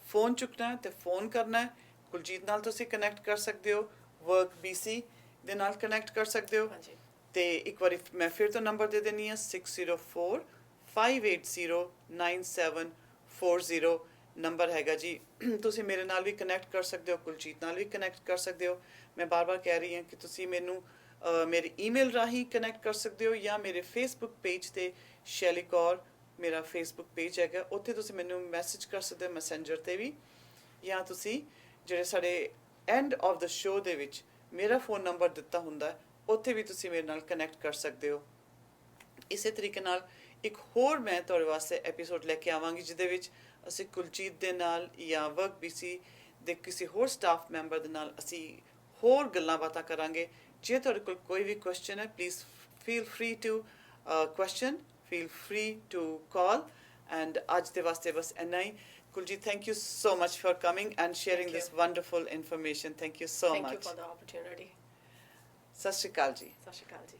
ਫੋਨ ਚੁੱਕਣਾ ਹੈ ਤੇ ਫੋਨ ਕਰਨਾ ਹੈ। ਕੁਲਜੀਤ ਨਾਲ ਤੁਸੀਂ ਕਨੈਕਟ ਕਰ ਸਕਦੇ ਹੋ, ਵਰਕ BC ਦੇ ਨਾਲ ਕਨੈਕਟ ਕਰ ਸਕਦੇ ਹੋ। ਹਾਂਜੀ। ਤੇ ਇੱਕ ਵਾਰੀ ਮੈਂ ਫਿਰ ਤੋਂ ਨੰਬਰ ਦੇ ਦਿੰਦੀ ਹਾਂ 6045809740 ਨੰਬਰ ਹੈਗਾ ਜੀ। ਤੁਸੀਂ ਮੇਰੇ ਨਾਲ ਵੀ ਕਨੈਕਟ ਕਰ ਸਕਦੇ ਹੋ, ਕੁਲਜੀਤ ਨਾਲ ਵੀ ਕਨੈਕਟ ਕਰ ਸਕਦੇ ਹੋ। ਮੈਂ ਬਾਰ-ਬਾਰ ਕਹਿ ਰਹੀ ਹਾਂ ਕਿ ਤੁਸੀਂ ਮੈਨੂੰ ਮੇਰੇ ਈਮੇਲ ਰਾਹੀਂ ਕਨੈਕਟ ਕਰ ਸਕਦੇ ਹੋ ਜਾਂ ਮੇਰੇ ਫੇਸਬੁੱਕ ਪੇਜ ਤੇ ਸ਼ੈਲੀ ਕੌਰ ਮੇਰਾ ਫੇਸਬੁੱਕ ਪੇਜ ਹੈਗਾ, ਉੱਥੇ ਤੁਸੀਂ ਮੈਨੂੰ ਮੈਸੇਜ ਕਰ ਸਕਦੇ ਹੋ ਮੈਸੇਂਜਰ ਤੇ ਵੀ, ਜਾਂ ਤੁਸੀਂ ਜਿਹੜੇ ਸਾਡੇ ਐਂਡ ਆਫ ਦਾ ਸ਼ੋਅ ਦੇ ਵਿੱਚ ਮੇਰਾ ਫੋਨ ਨੰਬਰ ਦਿੱਤਾ ਹੁੰਦਾ ਉੱਥੇ ਵੀ ਤੁਸੀਂ ਮੇਰੇ ਨਾਲ ਕਨੈਕਟ ਕਰ ਸਕਦੇ ਹੋ। ਇਸੇ ਤਰੀਕੇ ਨਾਲ ਇੱਕ ਹੋਰ ਮੈਂ ਤੁਹਾਡੇ ਵਾਸਤੇ ਐਪੀਸੋਡ ਲੈ ਕੇ ਆਵਾਂਗੀ ਜਿਹਦੇ ਵਿੱਚ ਅਸੀਂ ਕੁਲਜੀਤ ਦੇ ਨਾਲ ਜਾਂ ਵਰਕ BC ਦੇ ਕਿਸੇ ਹੋਰ ਸਟਾਫ ਮੈਂਬਰ ਦੇ ਨਾਲ ਅਸੀਂ ਹੋਰ ਗੱਲਾਂ ਬਾਤਾਂ ਕਰਾਂਗੇ। ਜੇ ਤੁਹਾਡੇ ਕੋਲ ਕੋਈ ਵੀ ਕੁਐਸਚਨ ਹੈ please feel free to question, feel free to call, and ਅੱਜ ਦੇ ਵਾਸਤੇ ਬਸ ਇੰਨਾ ਹੀ। Kuljeet, thank you so much for coming and sharing Thank you. this wonderful information. Thank you so Thank much. you for the opportunity. ਸਤਿ ਸ਼੍ਰੀ ਅਕਾਲ ਜੀ। ਸਤਿ ਸ਼੍ਰੀ ਅਕਾਲ ਜੀ।